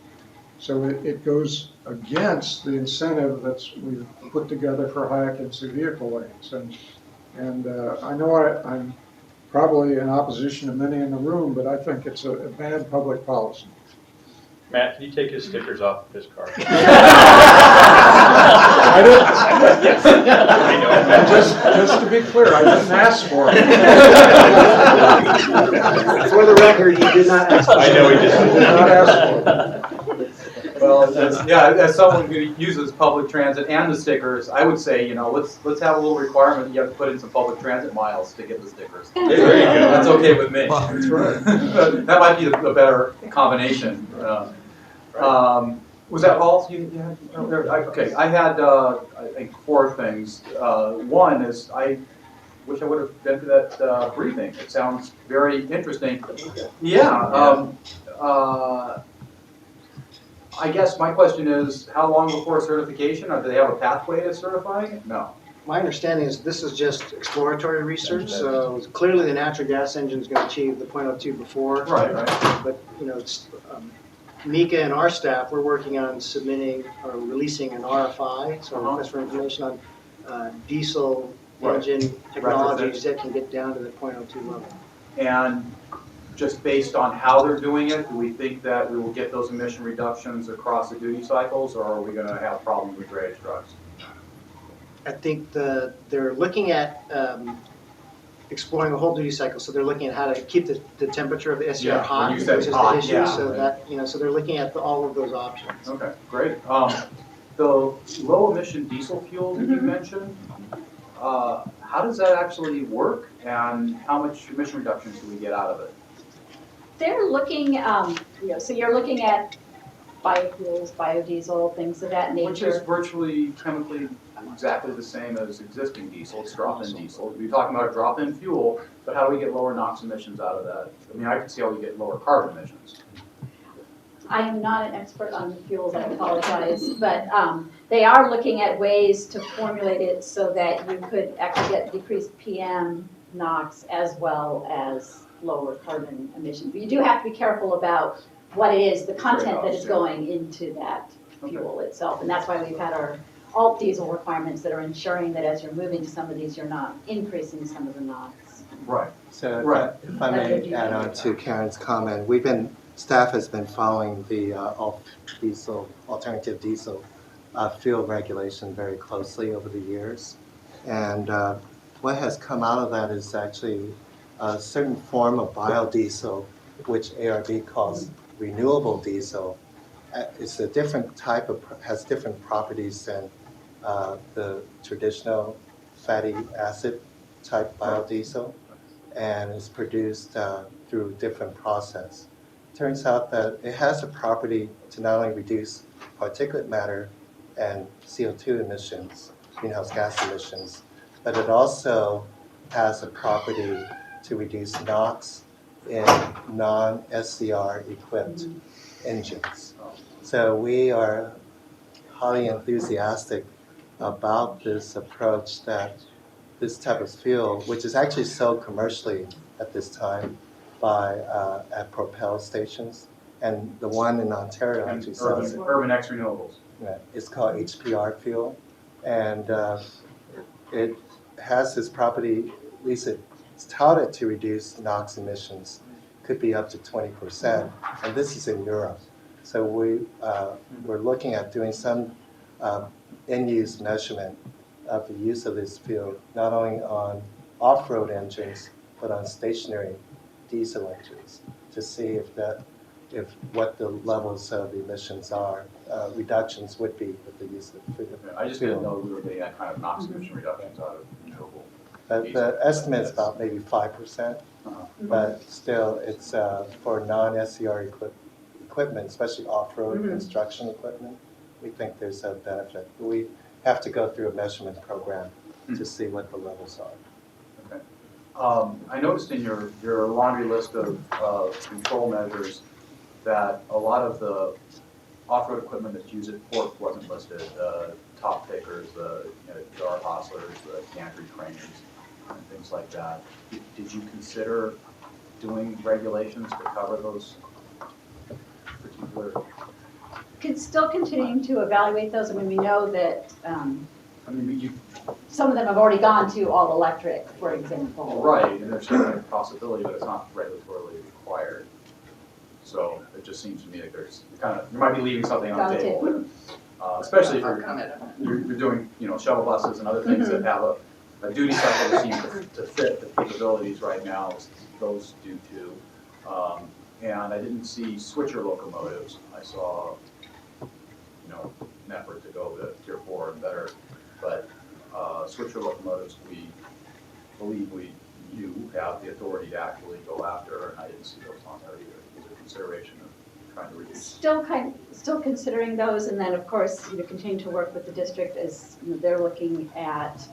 So it goes against the incentive we've put together for high-occupancy vehicle lanes. And I know I'm probably in opposition to many in the room, but I think it's a bad public policy. Matt, can you take his stickers off of his car? I didn't, I know. just to be clear, I didn't ask for it. For the record, he did not ask. I know he I just. did not ask for it. Well, as someone who uses public transit and the stickers, I would say, let's have a little requirement, you have to put in some public transit miles to get the stickers. There you go. That's okay with me. Well, That's right. That might be the better combination. Was that all you had? Okay, I had, I think, 4 things. One is, I wish I would have been to that briefing. It sounds very interesting. Yeah. I guess my question is, how long before certification? Or do they have a pathway to certifying it? No. My understanding is this is just exploratory research, so clearly the natural gas engine is going to achieve the .02 before. Right. But, it's, Mika and our staff, we're working on submitting or releasing an RFI, so request for information on diesel engine technologies that can get down to the .02 level. And just based on how they're doing it, do we think that we will get those emission reductions across the duty cycles, or are we going to have problems with drayage trucks? I think they're looking at exploring the whole duty cycle, so they're looking at how to keep the temperature of the SCR hot, when you which said is hot, the issue. yeah. So that so they're looking at all of those options. Okay, great. The low emission diesel fuel that you mentioned, how does that actually work, and how much emission reductions do we get out of it? They're looking, so you're looking at biofuels, biodiesel, things of that Which is nature. virtually chemically exactly the same as existing diesel. It's drop-in diesel. We're talking about drop-in fuel, but how do we get lower NOx emissions out of that? I mean, I can see how we get lower carbon emissions. I am not an expert on fuels, I apologize, but they are looking at ways to formulate it so that you could actually get decreased PM, NOx, as well as lower carbon emissions. But you do have to be careful about what it is, the content that is going into that fuel itself. And that's why we've had our alt diesel requirements that are ensuring that as you're moving to some of these, you're not increasing some of the NOx. Right. So Right. if I may add on to Karen's comment, staff has been following the alternative diesel fuel regulation very closely over the years. And what has come out of that is actually a certain form of biodiesel, which ARB calls renewable diesel. It's a different type has different properties than the traditional fatty acid type biodiesel, and is produced through a different process. Turns out that it has a property to not only reduce particulate matter and CO2 emissions, greenhouse gas emissions, but it also has a property to reduce NOx in non-SCR equipped engines. So we are highly enthusiastic about this approach, that this type of fuel, which is actually sold commercially at this time at Propel stations, and the one in Ontario actually sells it. Urban X Renewables. Yeah, it's called HPR fuel, and it has this property, at least it's touted to reduce NOx emissions, could be up to 20%, and this is in Europe. So we're looking at doing some in-use measurement of the use of this fuel, not only on off-road engines, but on stationary diesel engines, to see if what the levels of emissions are, reductions would be with the use of the fuel. I just didn't know we were getting that kind of NOx emission reductions out of renewable. The estimate is about maybe 5%, but still, it's for non-SCR equipment, especially off-road construction equipment, we think there's a benefit. We have to go through a measurement program to see what the levels are. Okay. I noticed in your laundry list of control measures that a lot of the off-road equipment that's used at port wasn't listed. Top pickers, jar hostlers, gantry cranes. and things like that. Did you consider doing regulations to cover those particular? Still continuing to evaluate those. I mean, we know that I mean, you, some of them have already gone to all electric, for example. right, and there's certainly a possibility, but it's not regulatorily required. So it just seems to me like there's kind of, you might be leaving something on the table. Especially if I'll comment on that. you're doing, you know, shuttle buses and other things that have a duty cycle that seems to fit the capabilities right now. Those do too. And I didn't see switcher locomotives. I saw, you know, an effort to go to Tier 4 and better, but switcher locomotives, we believe you have the authority to actually go after, and I didn't see those on there either. Is there consideration of trying to reduce? Still considering those, and then of course, you know, continue to work with the district as, you know, they're looking at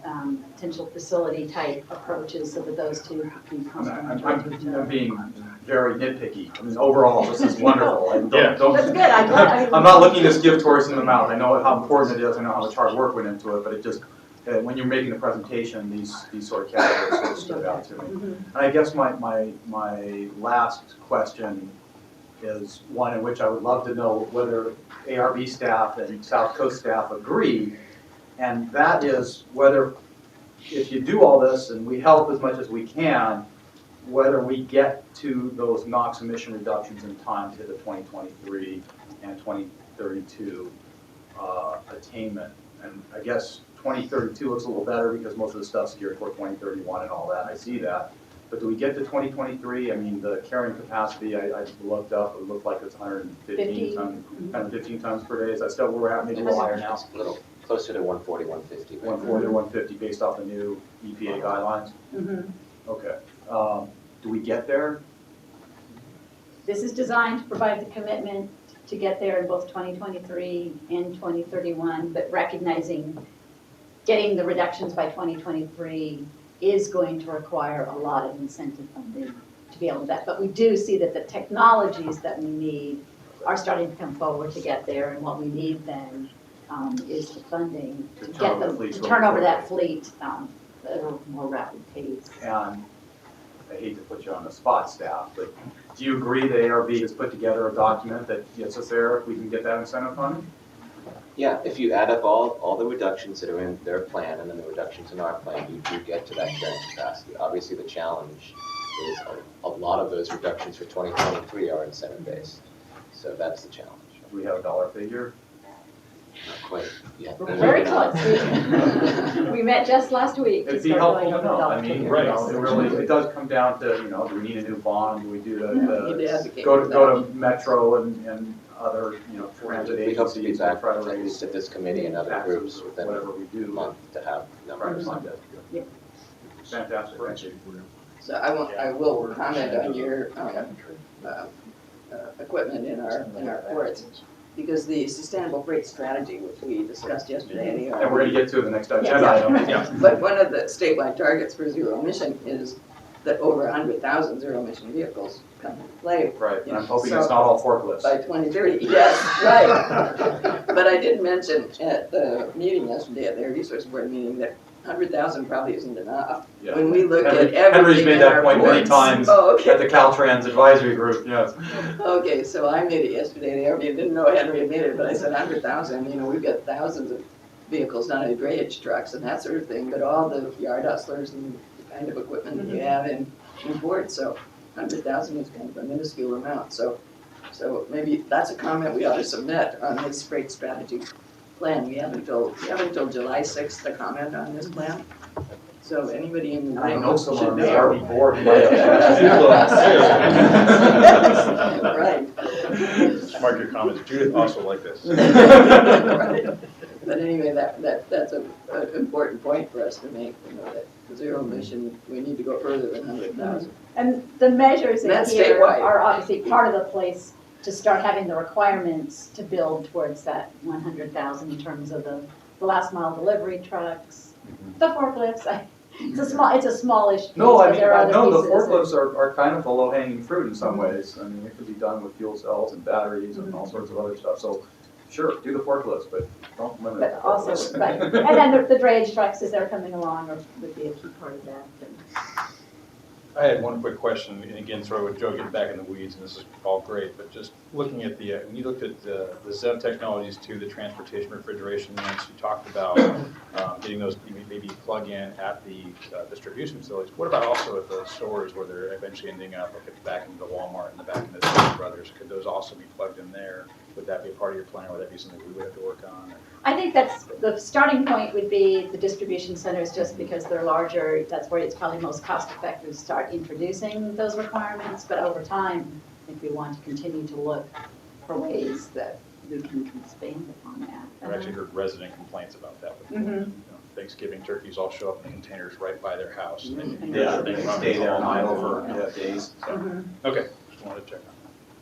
potential facility type approaches so that those two can I'm being very nitpicky. I mean, overall, this is wonderful. And Yeah. don't, That's good. I'm I'm not looking to give tourists in the mouth. I know how important it is. I know how much hard work went into it, but it just, when you're making the presentation, these sort of categories sort of stood out to me. And I guess my last question is one in which I would love to know whether ARB staff and South Coast staff agree, and that is whether, if you do all this and we help as much as we can, whether we get to those NOx emission reductions in time to the 2023 and 2032 attainment. And I guess 2032 looks a little better because most of the stuff's geared for 2031 and all that. I see that. But do we get to 2023? I mean, the carrying capacity, I looked up, it looked like it's 115 tons per day. Is that still where we're at? Maybe a little higher now? A little closer to 140, 150. 140 or 150 based off the new EPA guidelines? Okay. Do we get there? This is designed to provide the commitment to get there in both 2023 and 2031, but recognizing getting the reductions by 2023 is going to require a lot of incentive funding to be able to do that. But we do see that the technologies that we need are starting to come forward to get there, and what we need then is the funding to get them, to turn over that fleet at a more rapid pace. And I hate to put you on the spot, staff, but do you agree that ARB has put together a document that gets us there if we can get that incentive funding? Yeah, if you add up all the reductions that are in their plan and then the reductions in our plan, you do get to that carrying capacity. Obviously, the challenge is a lot of those reductions for 2023 are incentive-based. So that's the challenge. Do we have a dollar figure? Not quite yet. We're very close. We met just last week. It'd be helpful to know. I mean, right, it really, it does come down to, you know, do we need a new bond? Do we do go to Metro and other, you know, transit We hope to agencies be and back try to at raise least at this committee and other taxes groups or within whatever we a do. month to have Try to numbers. fund that. Yep. Fantastic, thank you. So I will comment on your equipment in our ports, because the sustainable freight strategy, which we discussed yesterday at ARB. And we're gonna get to the next agenda item. Yeah. But one of the statewide targets for zero emission is that over 100,000 zero emission vehicles come into play. Right, and I'm hoping it's not all forklifts. By 2030, yes, right. But I did mention at the meeting yesterday, at their resource board meeting, that 100,000 probably isn't enough. Yeah. When we look at Henry's everything made in that our point many ports. times Oh, okay. at the Caltrans advisory group, yes. Okay, so I made it yesterday, I didn't know Henry had made it, but I said 100,000, you know, we've got thousands of vehicles, not only drayage trucks and that sort of thing, but all the yard hustlers and the kind of equipment that you have in ports, so 100,000 is kind of a minuscule amount, so maybe that's a comment we ought to submit on this freight strategy plan. We have until July 6th to comment on this plan. So anybody in the room I know someone on should the know. RV board who might have. Right. Mark your comments. Judith also like this. Right. But anyway, that's an important point for us to make, you know, that zero emission, we need to go further than 100,000. And the measures in That's here statewide. are obviously part of the place to start having the requirements to build towards that 100,000 in terms of the last mile delivery trucks, the forklifts. It's a smallish piece, No, I but mean, there are other no, the pieces. forklifts are kind of the low-hanging fruit in some ways. I mean, it could be done with fuel cells and batteries and all sorts of other stuff. So Sure, do the forklifts, but don't limit it to But also, forklifts. right, and then the drayage trucks as they're coming along would be a key part of that. And I had one quick question, and again, sort of with Joe getting back in the weeds, and this is all great, but just looking at the, when you looked at the ZEV technologies to the transportation refrigeration units, you talked about getting those maybe plug in at the distribution facilities. What about also at the stores where they're eventually ending up, like at the back into the Walmart and the back into the Smith Brothers? Could those also be plugged in there? Would that be a part of your plan, or would that be something we would have to work on? I think that's, the starting point would be the distribution centers, just because they're larger, that's where it's probably most cost effective to start introducing those requirements, but over time, I think we want to continue to look for ways that we can expand upon that. I've actually heard resident complaints about that. With Mhm. you know, Thanksgiving turkeys all show up in containers right by their house. And Mhm. they Stay there all night for days. So, Mhm. okay, just wanted to check on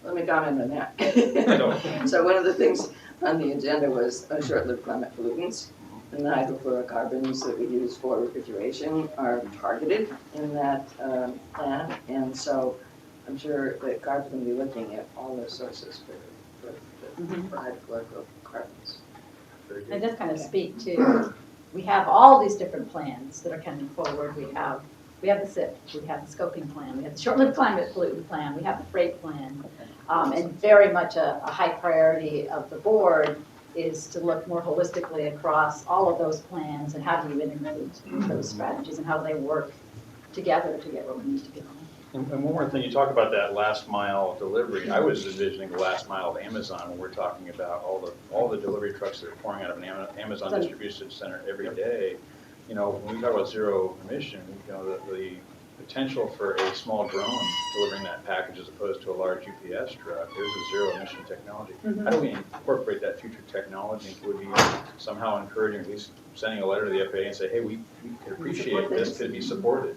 Let me comment on that. that. So one of the things on the agenda was short-lived climate pollutants. And the hydrofluorocarbons that we use for refrigeration are targeted in that plan. And so I'm sure that Garb's going to be looking at all those sources for hydrofluorocarbons. Very And good. just kind of speak to, we have all these different plans that are coming forward. We have the SIP, we have the scoping plan, we have the short-lived climate pollutant plan, we have the freight plan. And very much a high priority of the board is to look more holistically across all of those plans and how do you integrate those strategies and how do they work together to get where we need to go. And one more thing, you talk about that last mile delivery. I was envisioning the last mile of Amazon when we're talking about all the delivery trucks that are pouring out of an Amazon distribution center every day. You know, when we talk about zero emission, you know, the potential for a small drone delivering that package as opposed to a large UPS truck, there's a zero emission technology. How do we incorporate that future technology? Would we somehow encouraging, at least sending a letter to the FAA and say, hey, we could appreciate this, could be supported?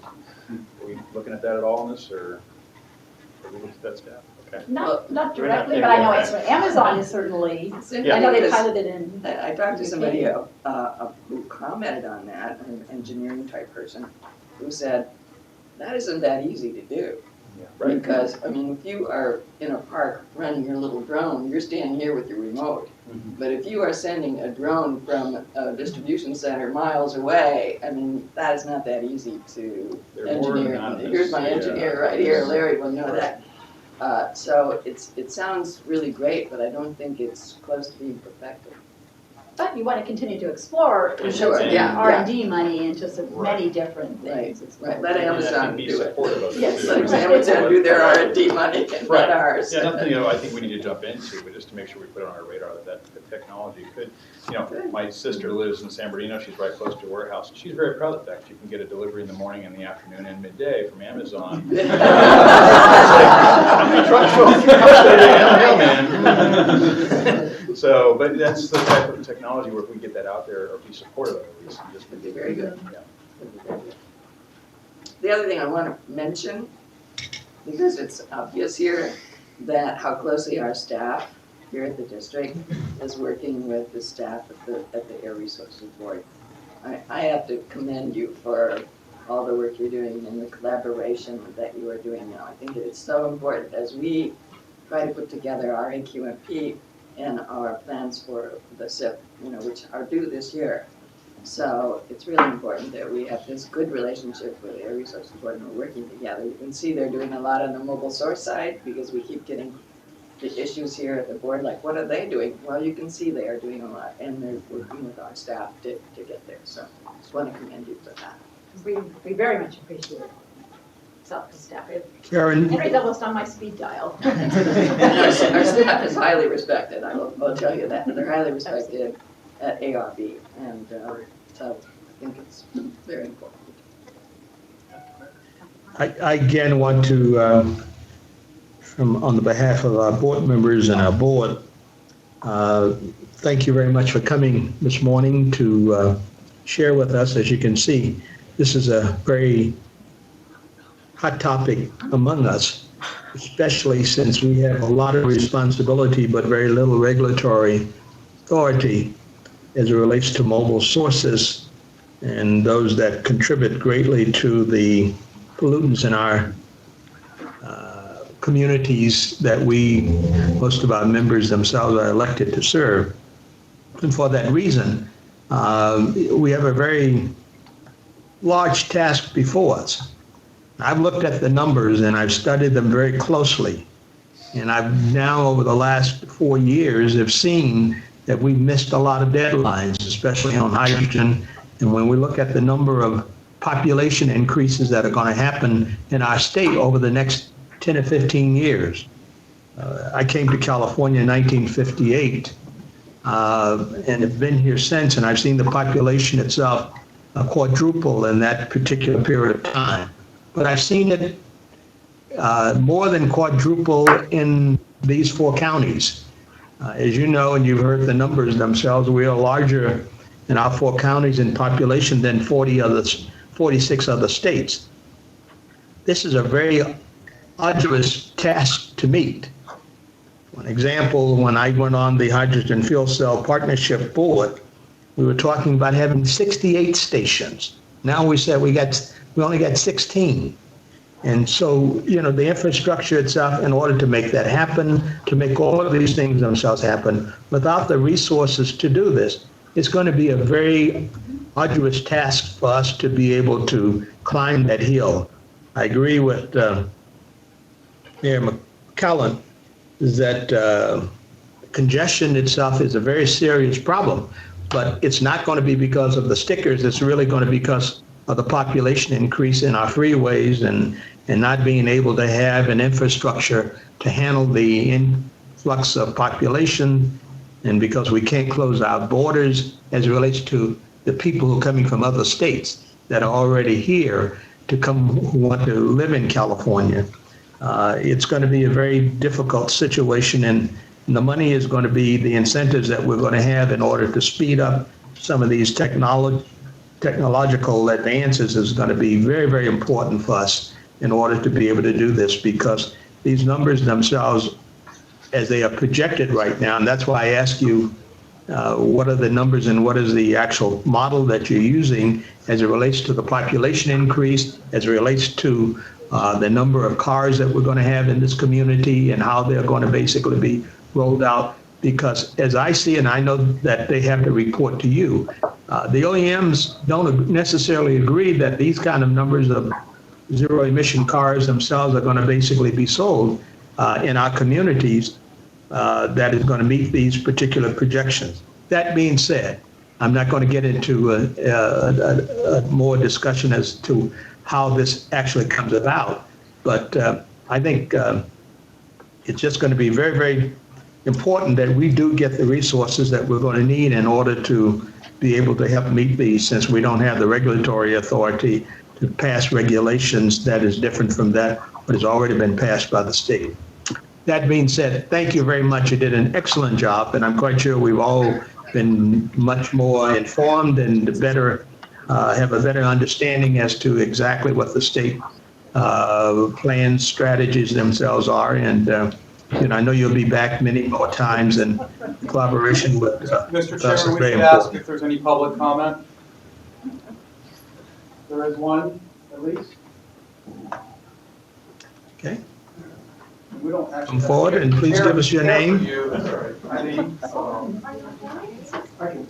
Are we looking at that at all in this, or have we looked at that staff? Okay. Not directly, but I know it's, Amazon is certainly, I know they piloted in. I talked to somebody who commented on that, an engineering type person, who said, that isn't that easy to do. Yeah, right. Because, I mean, if you are in a park running your little drone, you're standing here with your remote. But if you are sending a drone from a distribution center miles away, I mean, that is not that easy to engineer. Here's my engineer right here, Larry will know that. So it sounds really great, but I don't think it's close to being perfected. But you want to continue to explore Sure, yeah, R&D money into so many different things. Right, let Amazon do it. Yes. Let Amazon do their R&D money and not ours. Yeah, nothing, you know, I think we need to jump into, but just to make sure we put it on our radar that technology could, you know, my sister lives in San Bernardino, she's right close to a warehouse. She's very proud of the fact she can get a delivery in the morning, in the afternoon, and midday from Amazon. So, but that's the type of technology where if we get that out there, or be supportive of it, at least, just Would be very good. Yeah. The other thing I want to mention, because it's obvious here, that how closely our staff here at the district is working with the staff at the Air Resources Board. I have to commend you for all the work you're doing and the collaboration that you are doing now. I think it is so important as we try to put together our AQMP and our plans for the SIP, you know, which are due this year. So it's really important that we have this good relationship with the Air Resources Board and we're working together. You can see they're doing a lot on the mobile source side because we keep getting the issues here at the board, like what are they doing? Well, you can see they are doing a lot and they're working with our staff to get there. So I just want to commend you for that. We very much appreciate it. Self staff. Karen, Henry's almost on my speed dial. And our staff is highly respected, I'll tell you that. They're highly respected at ARB, and so I think it's very important. I again want to, on the behalf of our board members and our board, thank you very much for coming this morning to share with us. As you can see, this is a very hot topic among us, especially since we have a lot of responsibility but very little regulatory authority as it relates to mobile sources and those that contribute greatly to the pollutants in our communities that most of our members themselves are elected to serve. And for that reason, we have a very large task before us. I've looked at the numbers and I've studied them very closely. And I've now, over the last 4 years, have seen that we missed a lot of deadlines, especially on hydrogen. And when we look at the number of population increases that are going to happen in our state over the next 10 or 15 years. I came to California in 1958 and have been here since, and I've seen the population itself quadruple in that particular period of time. But I've seen it more than quadruple in these 4 counties. As you know, and you've heard the numbers themselves, we are larger in our 4 counties in population than 46 other states. This is a very arduous task to meet. One example, when I went on the Hydrogen Fuel Cell Partnership Board, we were talking about having 68 stations. Now we said we only got 16. And so, you know, the infrastructure itself, in order to make that happen, to make all of these things themselves happen, without the resources to do this, it's going to be a very arduous task for us to be able to climb that hill. I agree with Mayor McCallum that congestion itself is a very serious problem, but it's not going to be because of the stickers. It's really going to be because of the population increase in our freeways and not being able to have an infrastructure to handle the influx of population, and because we can't close our borders as it relates to the people who are coming from other states that are already here to come, who want to live in California. It's going to be a very difficult situation, and the money is going to be the incentives that we're going to have in order to speed up some of these technological advances is going to be very, very important for us in order to be able to do this, because these numbers themselves, as they are projected right now, and that's why I ask you, what are the numbers and what is the actual model that you're using as it relates to the population increase, as it relates to the number of cars that we're going to have in this community and how they're going to basically be rolled out. Because as I see, and I know that they have to report to you, the OEMs don't necessarily agree that these kind of numbers of zero emission cars themselves are going to basically be sold in our communities that is going to meet these particular projections. That being said, I'm not going to get into a more discussion as to how this actually comes about, but I think it's just going to be very, very important that we do get the resources that we're going to need in order to be able to help meet these, since we don't have the regulatory authority to pass regulations that is different from that what has already been passed by the state. That being said, thank you very much. You did an excellent job, and I'm quite sure we've all been much more informed and better have a better understanding as to exactly what the state plans, strategies themselves are, and you know, I know you'll be back many more times, and collaboration with Mr. us Chairman, is we very could ask important. if there's any public comment. There is one, at least. Okay. We don't actually. Come forward and please give us your name. That's all right. My name, I can,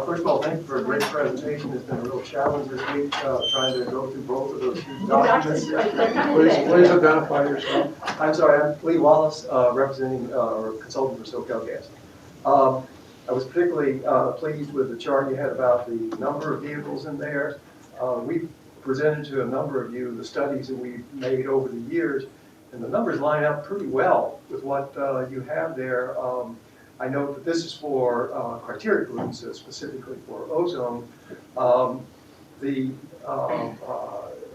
first of all, thank you for a great presentation. It's been a real challenge this week, trying to go through both of those two documents. Please identify yourself. I'm sorry, I'm Lee Wallace, representing, or consultant for SoCalGas. I was particularly pleased with the chart you had about the number of vehicles in there. We've presented to a number of you the studies that we've made over the years, and the numbers line up pretty well with what you have there. I note that this is for criteria pollutants, specifically for ozone. The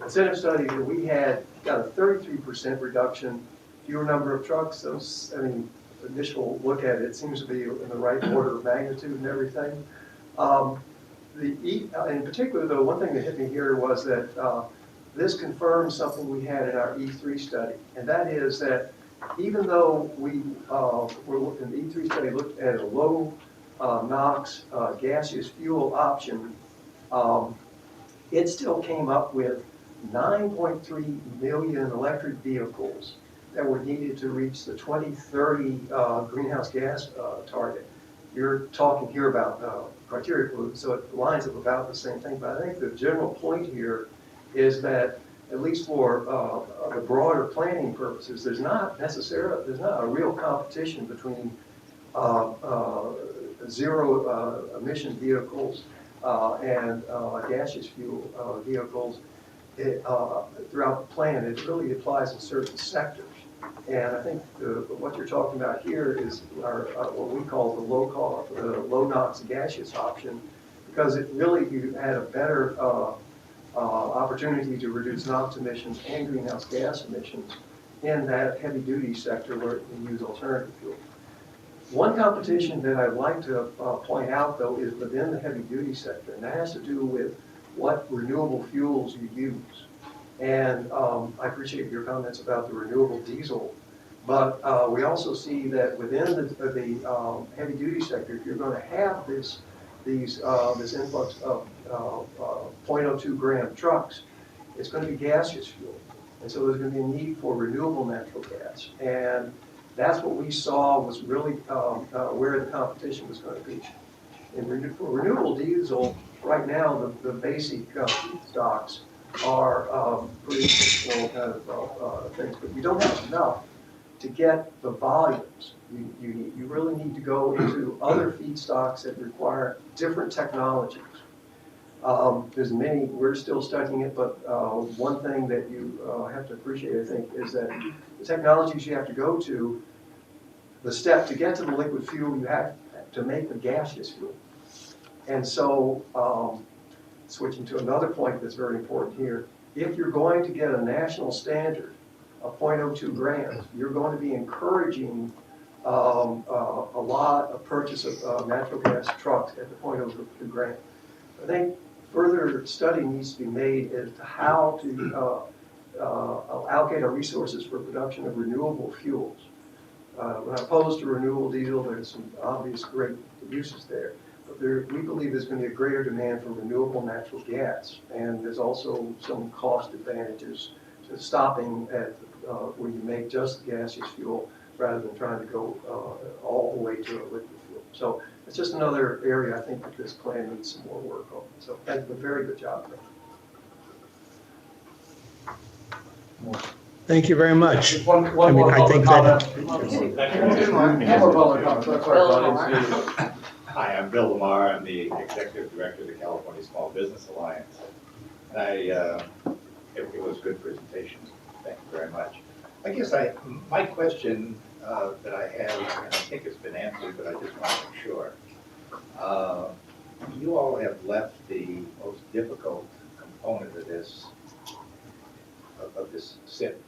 incentive study that we had got a 33% reduction, fewer number of trucks. Those, I mean, initial look at it seems to be in the right order of magnitude and everything. In particular, though, one thing that hit me here was that this confirms something we had in our E3 study, and that is that even though we were looking, the E3 study looked at a low NOx gaseous fuel option, it still came up with 9.3 million electric vehicles that were needed to reach the 2030 greenhouse gas target. you're talking here about criteria pollutants, so it lines up about the same thing. But I think the general point here is that, at least for the broader planning purposes, there's not a real competition between zero emission vehicles and gaseous fuel vehicles throughout the plan. It really applies in certain sectors. And I think what you're talking about here is what we call the low NOx gaseous option, because it really, you had a better opportunity to reduce NOx emissions and greenhouse gas emissions in that heavy duty sector where we use alternative fuel. One competition that I'd like to point out, though, is within the heavy duty sector, and that has to do with what renewable fuels you use. And I appreciate your comments about the renewable diesel, but we also see that within the heavy duty sector, if you're going to have this influx of 0.02 gram trucks, it's going to be gaseous fuel. And so there's going to be a need for renewable natural gas. And that's what we saw was really where the competition was going to be. For renewable diesel, right now, the basic feedstocks are pretty kind of things, but you don't have enough to get the volumes you need. You really need to go into other feedstocks that require different technologies. There's many, we're still studying it, but one thing that you have to appreciate, I think, is that the technologies you have to go to, the step to get to the liquid fuel, you have to make the gaseous fuel. And so, switching to another point that's very important here, if you're going to get a national standard of 0.02 grams, you're going to be encouraging a lot of purchase of natural gas trucks at the 0.02 grams. I think further study needs to be made as to how to allocate our resources for production of renewable fuels. We're not opposed to renewable diesel. There's some obvious great uses there. But we believe there's going to be a greater demand for renewable natural gas. And there's also some cost advantages to stopping at where you make just gaseous fuel rather than trying to go all the way to a liquid fuel. So it's just another area I think that this plan needs some more work on. So thank you, a very good job. Thank you very much. One I mean, more I think public that- comment. One more public comment. That's right, Hi, I'm Bill Lamar. I'm the Executive Director of the California Small Business Alliance. And it was a good presentation. Thank you very much. I guess my question that I have, and I think it's been answered, but I just want to make sure. You all have left the most difficult component of this SIP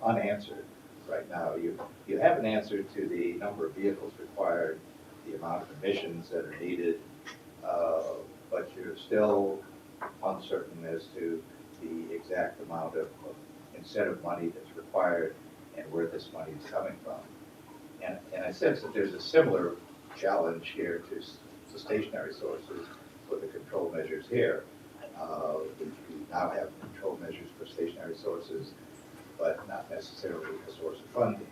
unanswered right now. You have an answer to the number of vehicles required, the amount of emissions that are needed, but you're still uncertain as to the exact amount of incentive money that's required and where this money is coming from. And I sense that there's a similar challenge here to stationary sources with the control measures here. We now have control measures for stationary sources, but not necessarily a source of funding.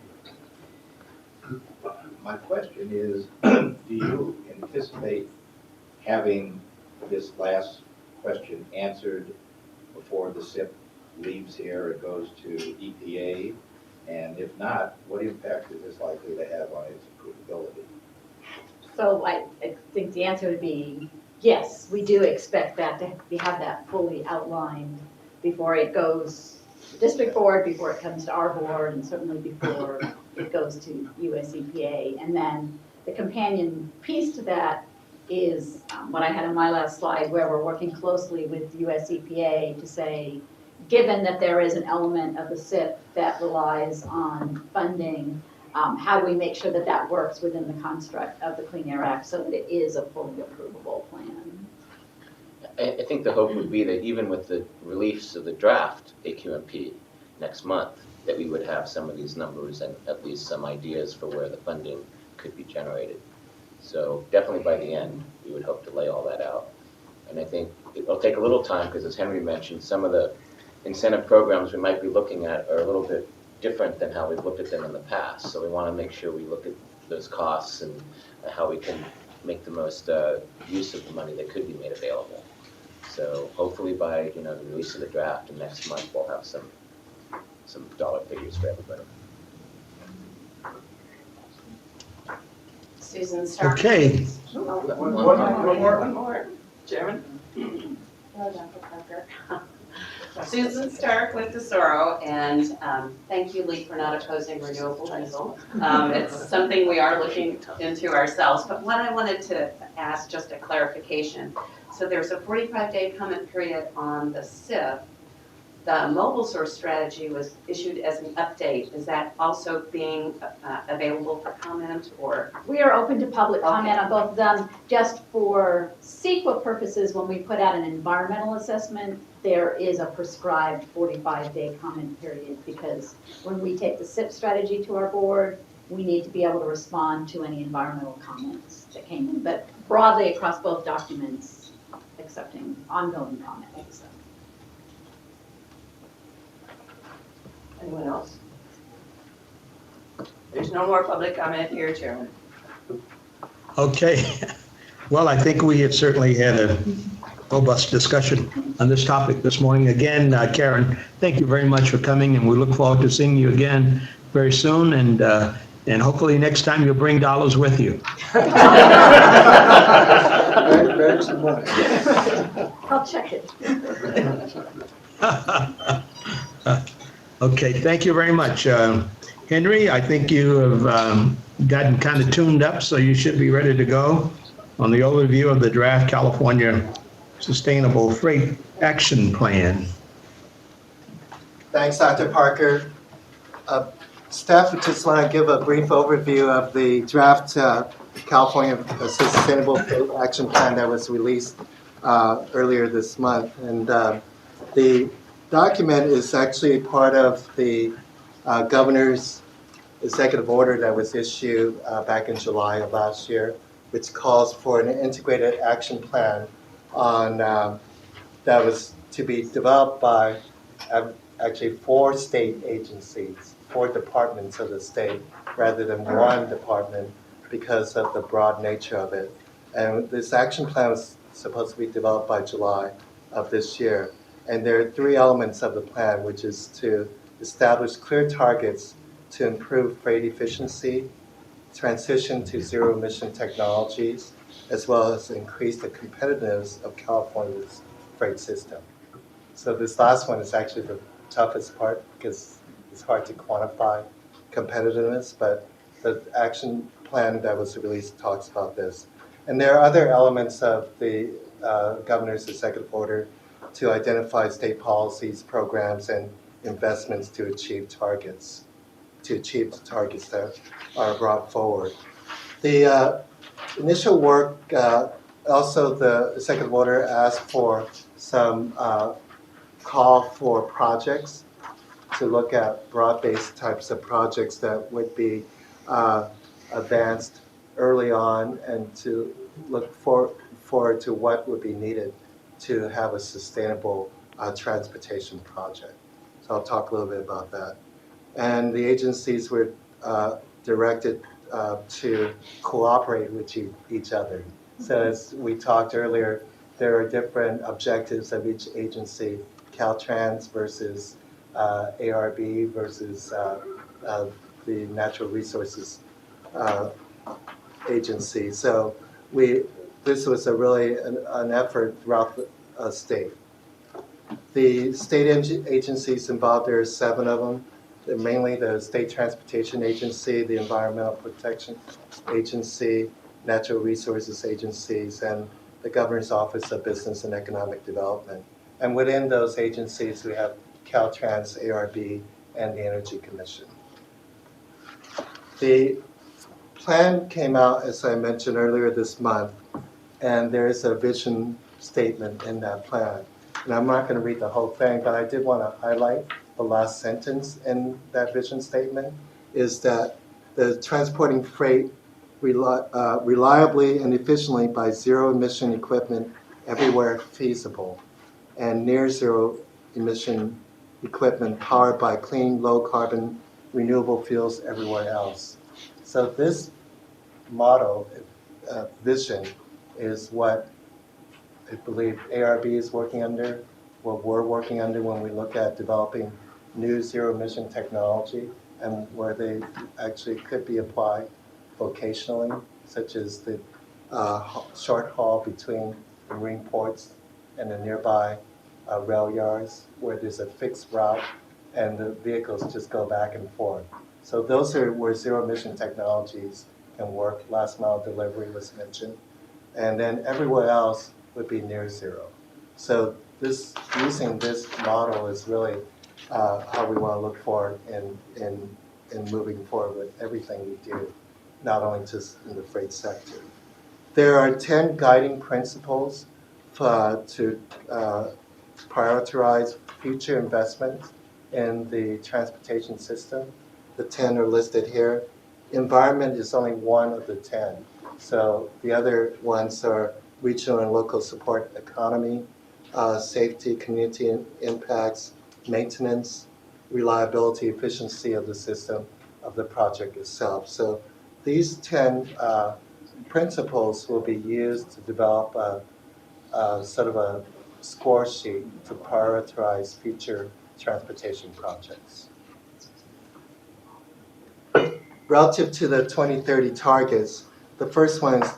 My question is, do you anticipate having this last question answered before the SIP leaves here and goes to EPA? And if not, what impact is this likely to have on its approvability? So I think the answer would be yes, we do expect that to have that fully outlined before it goes to district board, before it comes to our board, and certainly before it goes to US EPA. And then the companion piece to that is what I had on my last slide, where we're working closely with US EPA to say, given that there is an element of the SIP that relies on funding, how do we make sure that that works within the construct of the Clean Air Act so that it is a fully approvable plan? I think the hope would be that even with the release of the draft AQMP next month, that we would have some of these numbers and at least some ideas for where the funding could be generated. So definitely by the end, we would hope to lay all that out. And I think it'll take a little time because, as Henry mentioned, some of the incentive programs we might be looking at are a little bit different than how we've looked at them in the past. So we want to make sure we look at those costs and how we can make the most use of the money that could be made available. So hopefully by, the release of the draft and next month, we'll have some dollar figures for everybody. Susan Stark. Okay, One more, Chairman. Hello, Dr. Parker. Susan Stark with Tesoro, and thank you, Lee, for not opposing renewable diesel. It's something we are looking into ourselves, but what I wanted to ask, just a clarification. So there's a 45-day comment period on the SIF. The mobile source strategy was issued as an update. Is that also being available for comment, or? We are open to public comment on both of them. Just for CEQA purposes, when we put out an environmental assessment, there is a prescribed 45-day comment period, because when we take the SIP strategy to our board, we need to be able to respond to any environmental comments that came in, but broadly across both documents, accepting ongoing comments. Anyone else? There's no more public comment here, Chairman. okay. Well, I think we have certainly had a robust discussion on this topic this morning. Again, Karen, thank you very much for coming, and we look forward to seeing you again very soon, and hopefully next time you'll bring dollars with you. I'll check it. Okay, thank you very much. Henry, I think you have gotten kind of tuned up, so you should be ready to go on the overview of the draft California Sustainable Freight Action Plan. Thanks, Dr. Parker. Staff would just want to give a brief overview of the draft California Sustainable Freight Action Plan that was released earlier this month. And the document is actually part of the governor's executive order that was issued back in July of last year, which calls for an integrated action plan on that was to be developed by actually 4 state agencies, 4 departments of the state, rather than 1 department, because of the broad nature of it. And this action plan was supposed to be developed by July of this year. And there are 3 elements of the plan, which is to establish clear targets to improve freight efficiency, transition to zero-emission technologies, as well as increase the competitiveness of California's freight system. So this last one is actually the toughest part, because it's hard to quantify competitiveness, but the action plan that was released talks about this. And there are other elements of the governor's executive order to identify state policies, programs, and investments to achieve the targets that are brought forward. The initial work, also the executive order asked for some call for projects to look at broad-based types of projects that would be advanced early on, and to look forward to what would be needed to have a sustainable transportation project. So I'll talk a little bit about that. And the agencies were directed to cooperate with each other. So as we talked earlier, there are different objectives of each agency, Caltrans versus ARB versus the Natural Resources Agency. So this was really an effort throughout the state. The state agencies involved, there are 7 of them. They're mainly the State Transportation Agency, the Environmental Protection Agency, Natural Resources Agencies, and the Governor's Office of Business and Economic Development. And within those agencies, we have Caltrans, ARB, and the Energy Commission. The plan came out, as I mentioned earlier this month, and there is a vision statement in that plan. And I'm not going to read the whole thing, but I did want to highlight the last sentence in that vision statement, is that the transporting freight reliably and efficiently by zero-emission equipment everywhere feasible, and near-zero emission equipment powered by clean, low-carbon, renewable fuels everywhere else. So this motto vision is what I believe ARB is working under, what we're working under when we look at developing new zero-emission technology and where they actually could be applied vocationally, such as the short haul between the marine ports and the nearby rail yards where there's a fixed route and the vehicles just go back and forth. So those are where zero-emission technologies can work. Last mile delivery was mentioned. And then everywhere else would be near zero. So using this model is really how we want to look forward in moving forward with everything we do, not only just in the freight sector. There are 10 guiding principles to prioritize future investments in the transportation system. The 10 are listed here. Environment is only one of the 10. So the other ones are regional and local support economy, safety, community impacts, maintenance, reliability, efficiency of the system of the project itself. So these 10 principles will be used to develop sort of a score sheet to prioritize future transportation projects. Relative to the 2030 targets, the first one is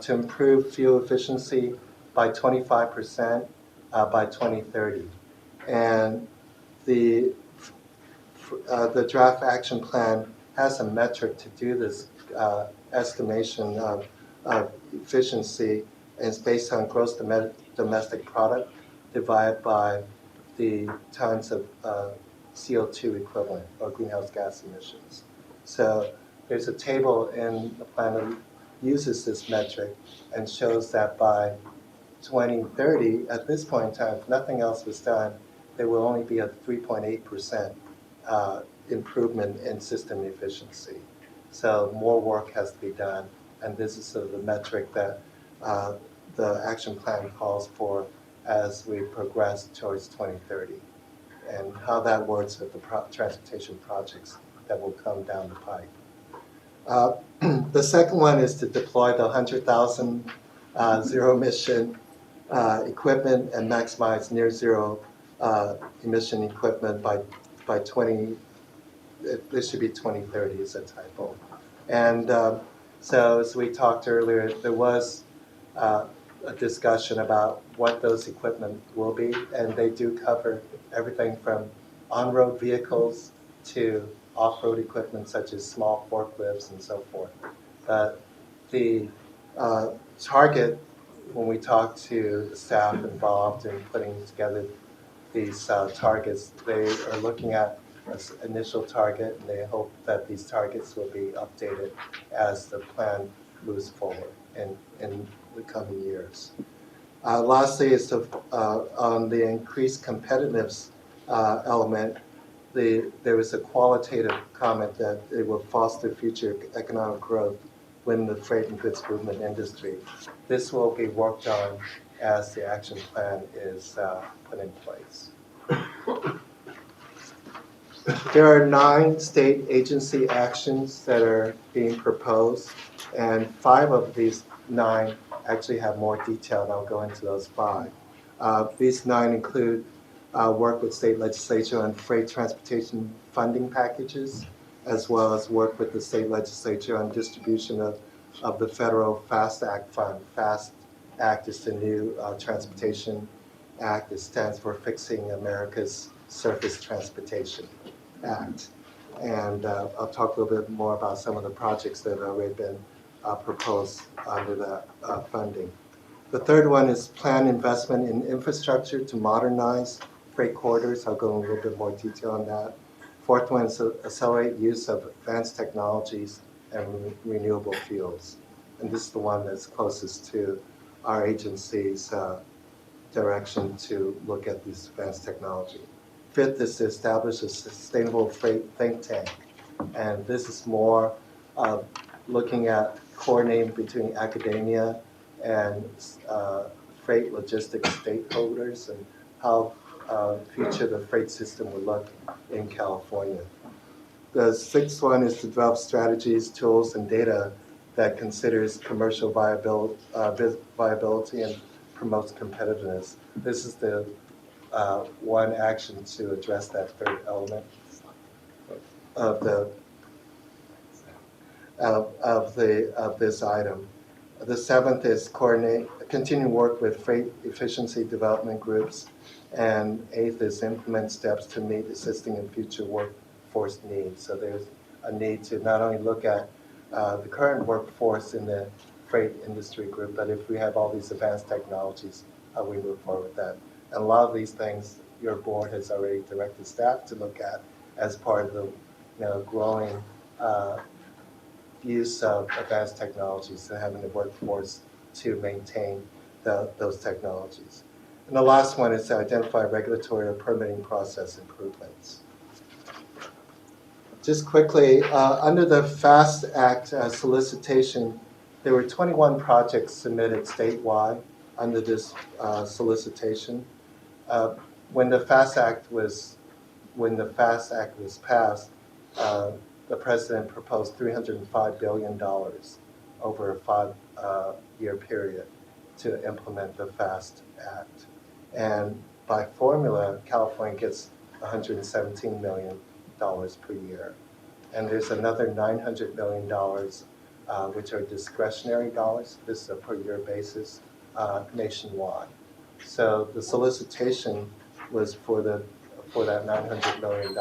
to improve fuel efficiency by 25% by 2030. And the draft action plan has a metric to do this estimation of efficiency, and it's based on gross domestic product divided by the tons of CO2 equivalent or greenhouse gas emissions. So there's a table in the plan that uses this metric and shows that by 2030, at this point in time, if nothing else was done, there will only be a 3.8% improvement in system efficiency. So more work has to be done, and this is sort of the metric that the action plan calls for as we progress towards 2030, and how that works with the transportation projects that will come down the pike. The second one is to deploy the 100,000 zero-emission equipment and maximize near-zero emission equipment by 20. This should be 2030 is a typo. And so as we talked earlier, there was a discussion about what those equipment will be, and they do cover everything from on-road vehicles to off-road equipment such as small forklifts and so forth. The target, when we talk to the staff involved in putting together these targets, they are looking at an initial target, and they hope that these targets will be updated as the plan moves forward in the coming years. Lastly, is on the increased competitiveness element, there was a qualitative comment that it will foster future economic growth within the freight and goods movement industry. This will be worked on as the action plan is put in place. There are 9 state agency actions that are being proposed, and 5 of these 9 actually have more detail, and I'll go into those 5. These 9 include work with state legislature on freight transportation funding packages, as well as work with the state legislature on distribution of the federal FAST Act fund. FAST Act is the new transportation act. It stands for Fixing America's Surface Transportation Act. And I'll talk a little bit more about some of the projects that have already been proposed under that funding. The third one is planned investment in infrastructure to modernize freight corridors. I'll go in a little bit more detail on that. Fourth one is accelerate use of advanced technologies and renewable fuels. And this is the one that's closest to our agency's direction to look at this advanced technology. Fifth is to establish a sustainable freight think tank. And this is more looking at coordinating between academia and freight logistics stakeholders and how future the freight system will look in California. The sixth one is to develop strategies, tools, and data that considers commercial viability and promotes competitiveness. This is the one action to address that third element of this item. The seventh is continue work with freight efficiency development groups, and eighth is implement steps to meet existing and future workforce needs. So there's a need to not only look at the current workforce in the freight industry group, but if we have all these advanced technologies, how we move forward with that. And a lot of these things your board has already directed staff to look at as part of the growing use of advanced technologies and having the workforce to maintain those technologies. And the last one is to identify regulatory or permitting process improvements. Just quickly, under the FAST Act solicitation, there were 21 projects submitted statewide under this solicitation. When the FAST Act was passed, the president proposed $305 billion over a 5-year period to implement the FAST Act. And by formula, California gets $117 million per year. And there's another $900 million, which are discretionary dollars. This is a per year basis nationwide. So the solicitation was for that $900 million.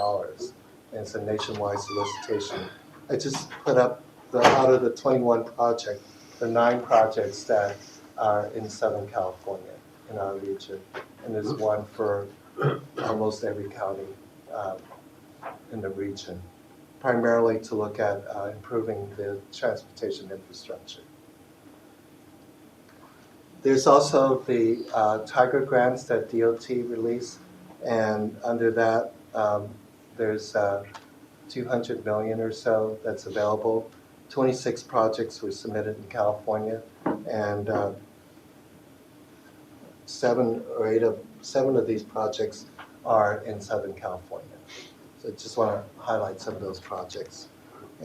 And it's a nationwide solicitation. I just put up out of the 21 projects, the 9 projects that are in Southern California in our region. And there's one for almost every county in the region, primarily to look at improving the transportation infrastructure. There's also the Tiger grants that DOT released, and under that, there's 200 million or so that's available. 26 projects were submitted in California, and 7 of these projects are in Southern California. So I just want to highlight some of those projects,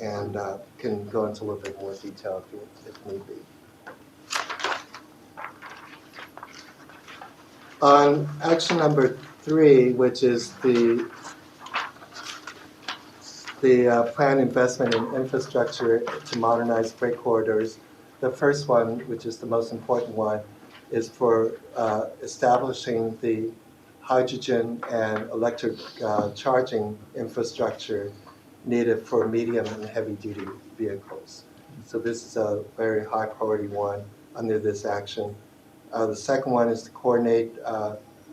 and can go into a little bit more detail if need be. On action number 3, which is the planned investment in infrastructure to modernize freight corridors. The first one, which is the most important one, is for establishing the hydrogen and electric charging infrastructure needed for medium and heavy duty vehicles. So this is a very high priority one under this action. The second one is to coordinate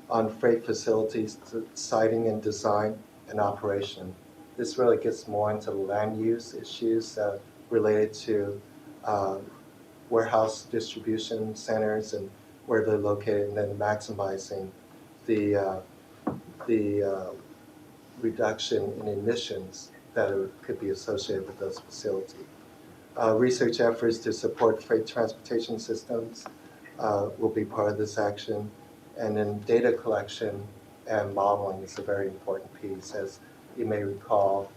on freight facilities, siting and design and operation. This really gets more into land use issues related to warehouse distribution centers and where they're located, and then maximizing the reduction in emissions that could be associated with those facilities. Research efforts to support freight transportation systems will be part of this action. And then data collection and modeling is a very important piece. As you may recall,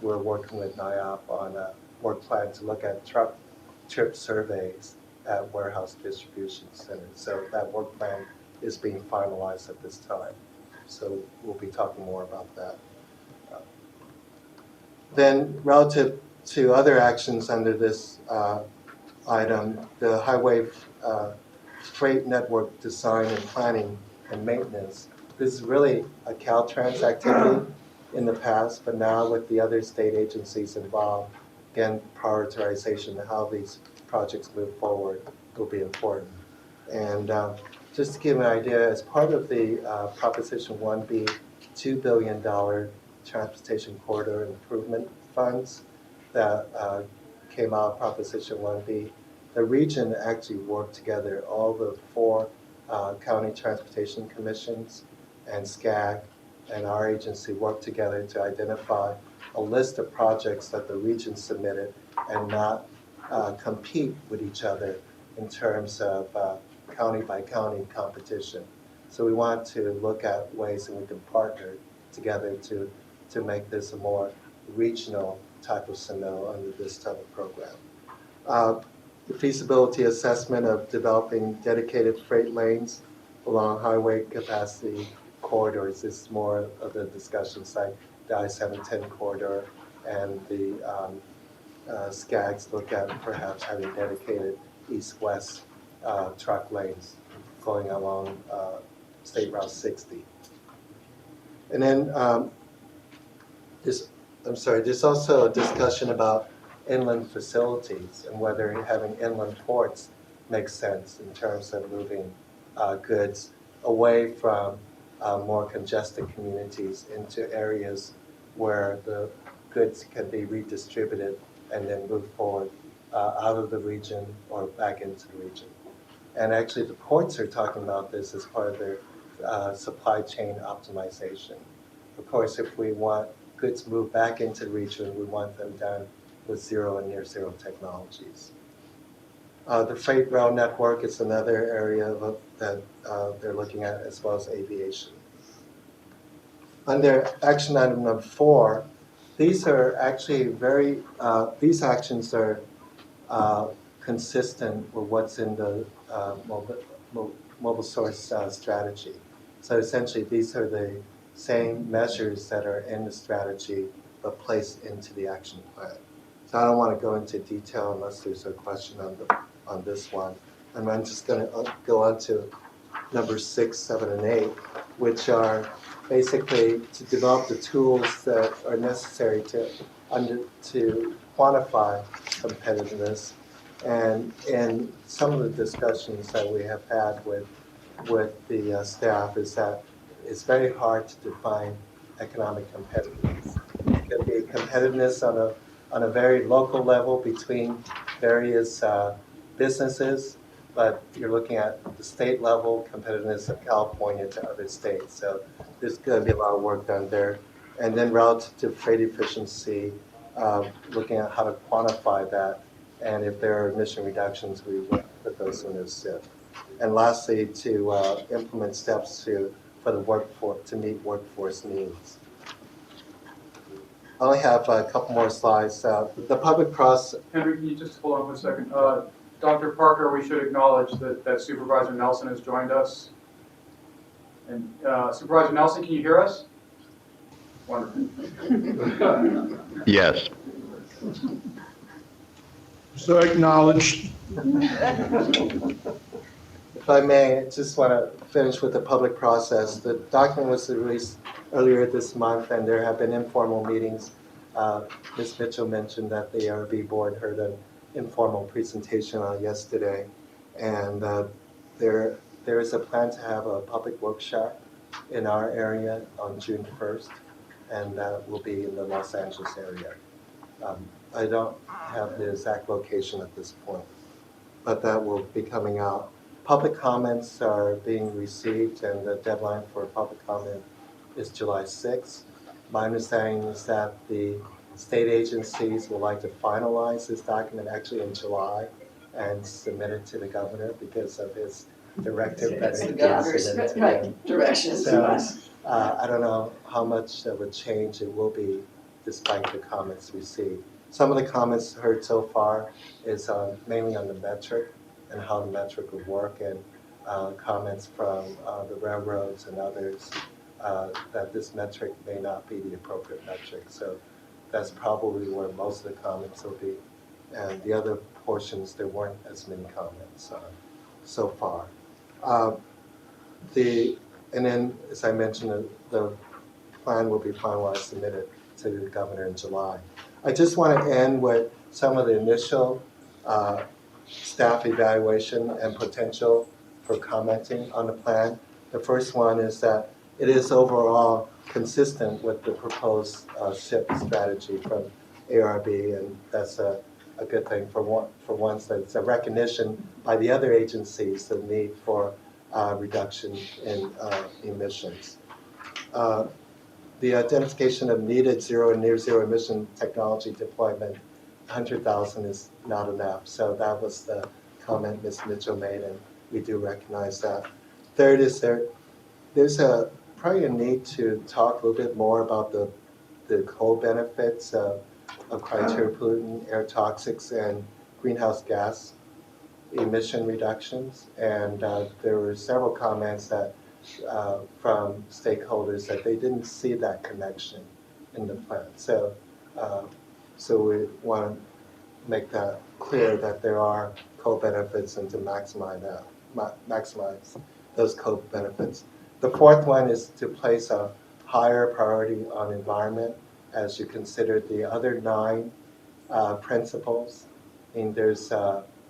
we're working with NIOP on a work plan to look at truck trip surveys at warehouse distribution centers. So that work plan is being finalized at this time. So we'll be talking more about that. Then relative to other actions under this item, the highway freight network design and planning and maintenance. This is really a Caltrans activity in the past, but now with the other state agencies involved, again, prioritization of how these projects move forward will be important. And just to give an idea, as part of the Proposition 1B, $2 billion transportation corridor improvement funds that came out of Proposition 1B, the region actually worked together, all the 4 county transportation commissions and SCAQ and our agency worked together to identify a list of projects that the region submitted and not compete with each other in terms of county by county competition. So we want to look at ways that we can partner together to make this a more regional type of submittal under this type of program. The feasibility assessment of developing dedicated freight lanes along highway capacity corridors is more of the discussion site, the I-710 corridor, and the SCAGs look at perhaps having dedicated east-west truck lanes going along State Route 60. And then there's also a discussion about inland facilities and whether having inland ports makes sense in terms of moving goods away from more congested communities into areas where the goods can be redistributed and then move forward out of the region or back into the region. And actually the ports are talking about this as part of their supply chain optimization. Of course, if we want goods moved back into the region, we want them done with zero and near zero technologies. The freight rail network is another area that they're looking at, as well as aviation. Under action item number 4, these are actually these actions are consistent with what's in the mobile source strategy. So essentially, these are the same measures that are in the strategy, but placed into the action plan. So I don't want to go into detail unless there's a question on this one. And I'm just going to go on to number 6, 7, and 8, which are basically to develop the tools that are necessary to quantify competitiveness. And in some of the discussions that we have had with the staff is that it's very hard to define economic competitiveness. It can be competitiveness on a very local level between various businesses, but you're looking at the state level competitiveness of California to other states. So there's going to be a lot of work done there. And then relative to freight efficiency, looking at how to quantify that. And if there are emission reductions, we will put those in this SIP. And lastly, to implement steps for the workforce to meet workforce needs. I only have a couple more slides. The public process. Henry, can you just hold on for a second? Dr. Parker, we should acknowledge that Supervisor Nelson has joined us. And Supervisor Nelson, can you hear us? Wonderful. Yes. So acknowledged. If I may, I just want to finish with the public process. The document was released earlier this month, and there have been informal meetings. Ms. Mitchell mentioned that the ARB board heard an informal presentation on it yesterday, and there is a plan to have a public workshop in our area on June 1st, and that will be in the Los Angeles area. I don't have the exact location at this point, but that will be coming out. Public comments are being received, and the deadline for public comment is July 6th. My understanding is that the state agencies would like to finalize this document actually in July and submit it to the governor because of his directive. That's the governor's directions to us. I don't know how much of a change it will be despite the comments received. Some of the comments heard so far is mainly on the metric and how the metric would work, and comments from the railroads and others that this metric may not be the appropriate metric. So that's probably where most of the comments will be. And the other portions, there weren't as many comments so far. And then, as I mentioned, the plan will be finalized, submitted to the governor in July. I just want to end with some of the initial staff evaluation and potential for commenting on the plan. The first one is that it is overall consistent with the proposed SIP strategy from ARB, and that's a good thing for once. That it's a recognition by the other agencies the need for reduction in emissions. The identification of needed zero and near zero emission technology deployment, 100,000 is not enough. So that was the comment Ms. Mitchell made, and we do recognize that. Third is there's probably a need to talk a little bit more about the co-benefits of criteria pollutant, air toxics, and greenhouse gas emission reductions. And there were several comments that from stakeholders that they didn't see that connection in the plan. So, so we want to make that clear that there are co-benefits and to maximize that, maximize those co-benefits. The fourth one is to place a higher priority on environment as you consider the other 9 principles. I mean, there's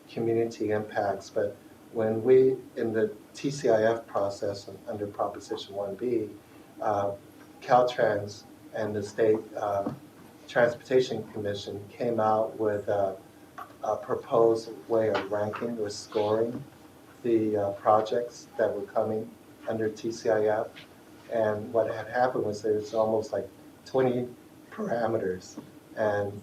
community impacts, but when we, in the TCIF process under Proposition 1B, Caltrans and the State Transportation Commission came out with a proposed way of ranking or scoring the projects that were coming under TCIF. And what had happened was there's almost like 20 parameters, and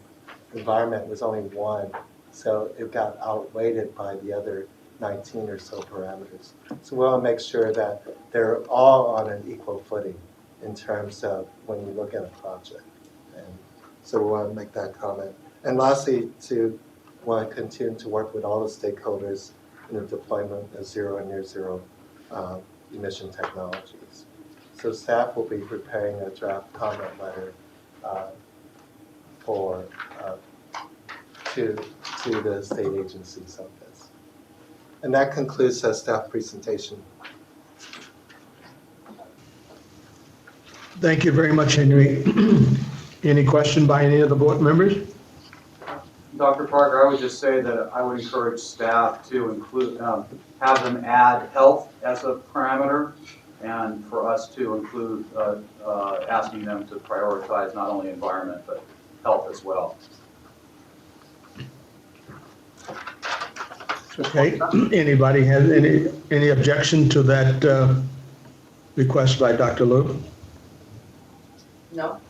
environment was only 1. So it got outweighed by the other 19 or so parameters. So we want to make sure that they're all on an equal footing in terms of when you look at a project. And so we want to make that comment. And lastly, to want to continue to work with all the stakeholders in the deployment of zero and near zero emission technologies. So staff will be preparing a draft comment letter for to the state agencies on this. And that concludes the staff presentation. Thank you very much, Henry. Any question by any of the board members? Dr. Parker, I would just say that I would encourage staff to include, have them add health as a parameter, and for us to include asking them to prioritize not only environment, but health as well. Okay, anybody have any objection to that request by Dr. Liu? No?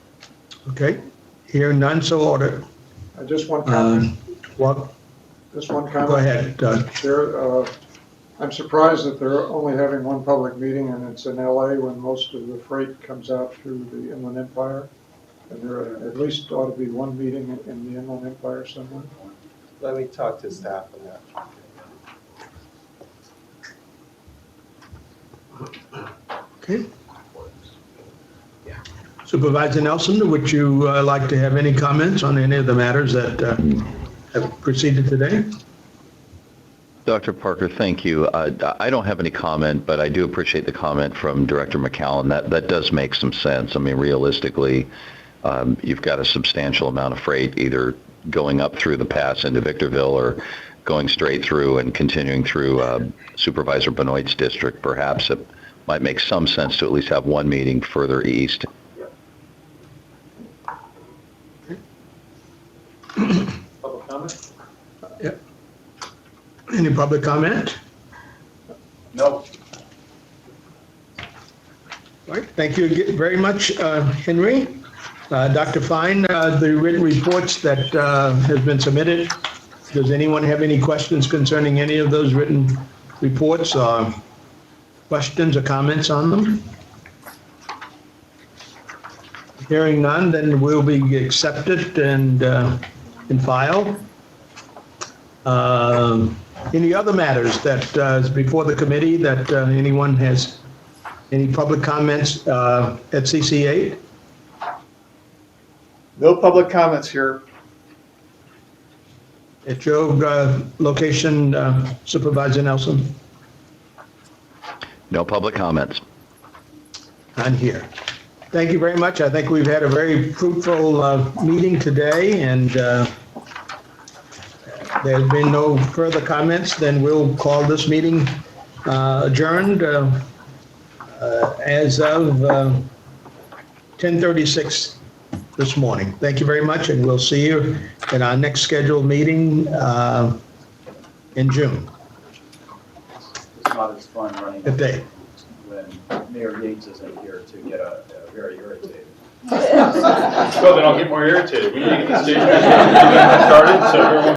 Okay, hearing none, so ordered. Just one comment. Well, Just one comment. go ahead. Chair, I'm surprised that they're only having one public meeting and it's in LA when most of the freight comes out through the Inland Empire. And there at least ought to be one meeting in the Inland Empire somewhere. Let me talk to staff on that. Okay. Supervisor Nelson, would you like to have any comments on any of the matters that have proceeded today? Dr. Parker, thank you. I don't have any comment, but I do appreciate the comment from Director McCallum. That does make some sense. I mean, realistically, you've got a substantial amount of freight either going up through the pass into Victorville or going straight through and continuing through Supervisor Benoit's district. Perhaps it might make some sense to at least have one meeting further east. Public comment? Yep. Any public comment? No. All right, thank you very much, Henry. Dr. Fine, the written reports that have been submitted, does anyone have any questions concerning any of those written reports? Questions or comments on them? Hearing none, then will be accepted and filed. Any other matters that is before the committee that anyone has any public comments at CC8? No public comments here. At your location, Supervisor Nelson? No public comments. None here. Thank you very much. I think we've had a very fruitful meeting today, and there's been no further comments. Then we'll call this meeting adjourned as of 10:36 this morning. Thank you very much, and we'll see you at our next scheduled meeting in June. It's not as fun running Good day. when Mayor Yates isn't here to get very irritated. So then I'll get more irritated. We need to get the stage started, so everyone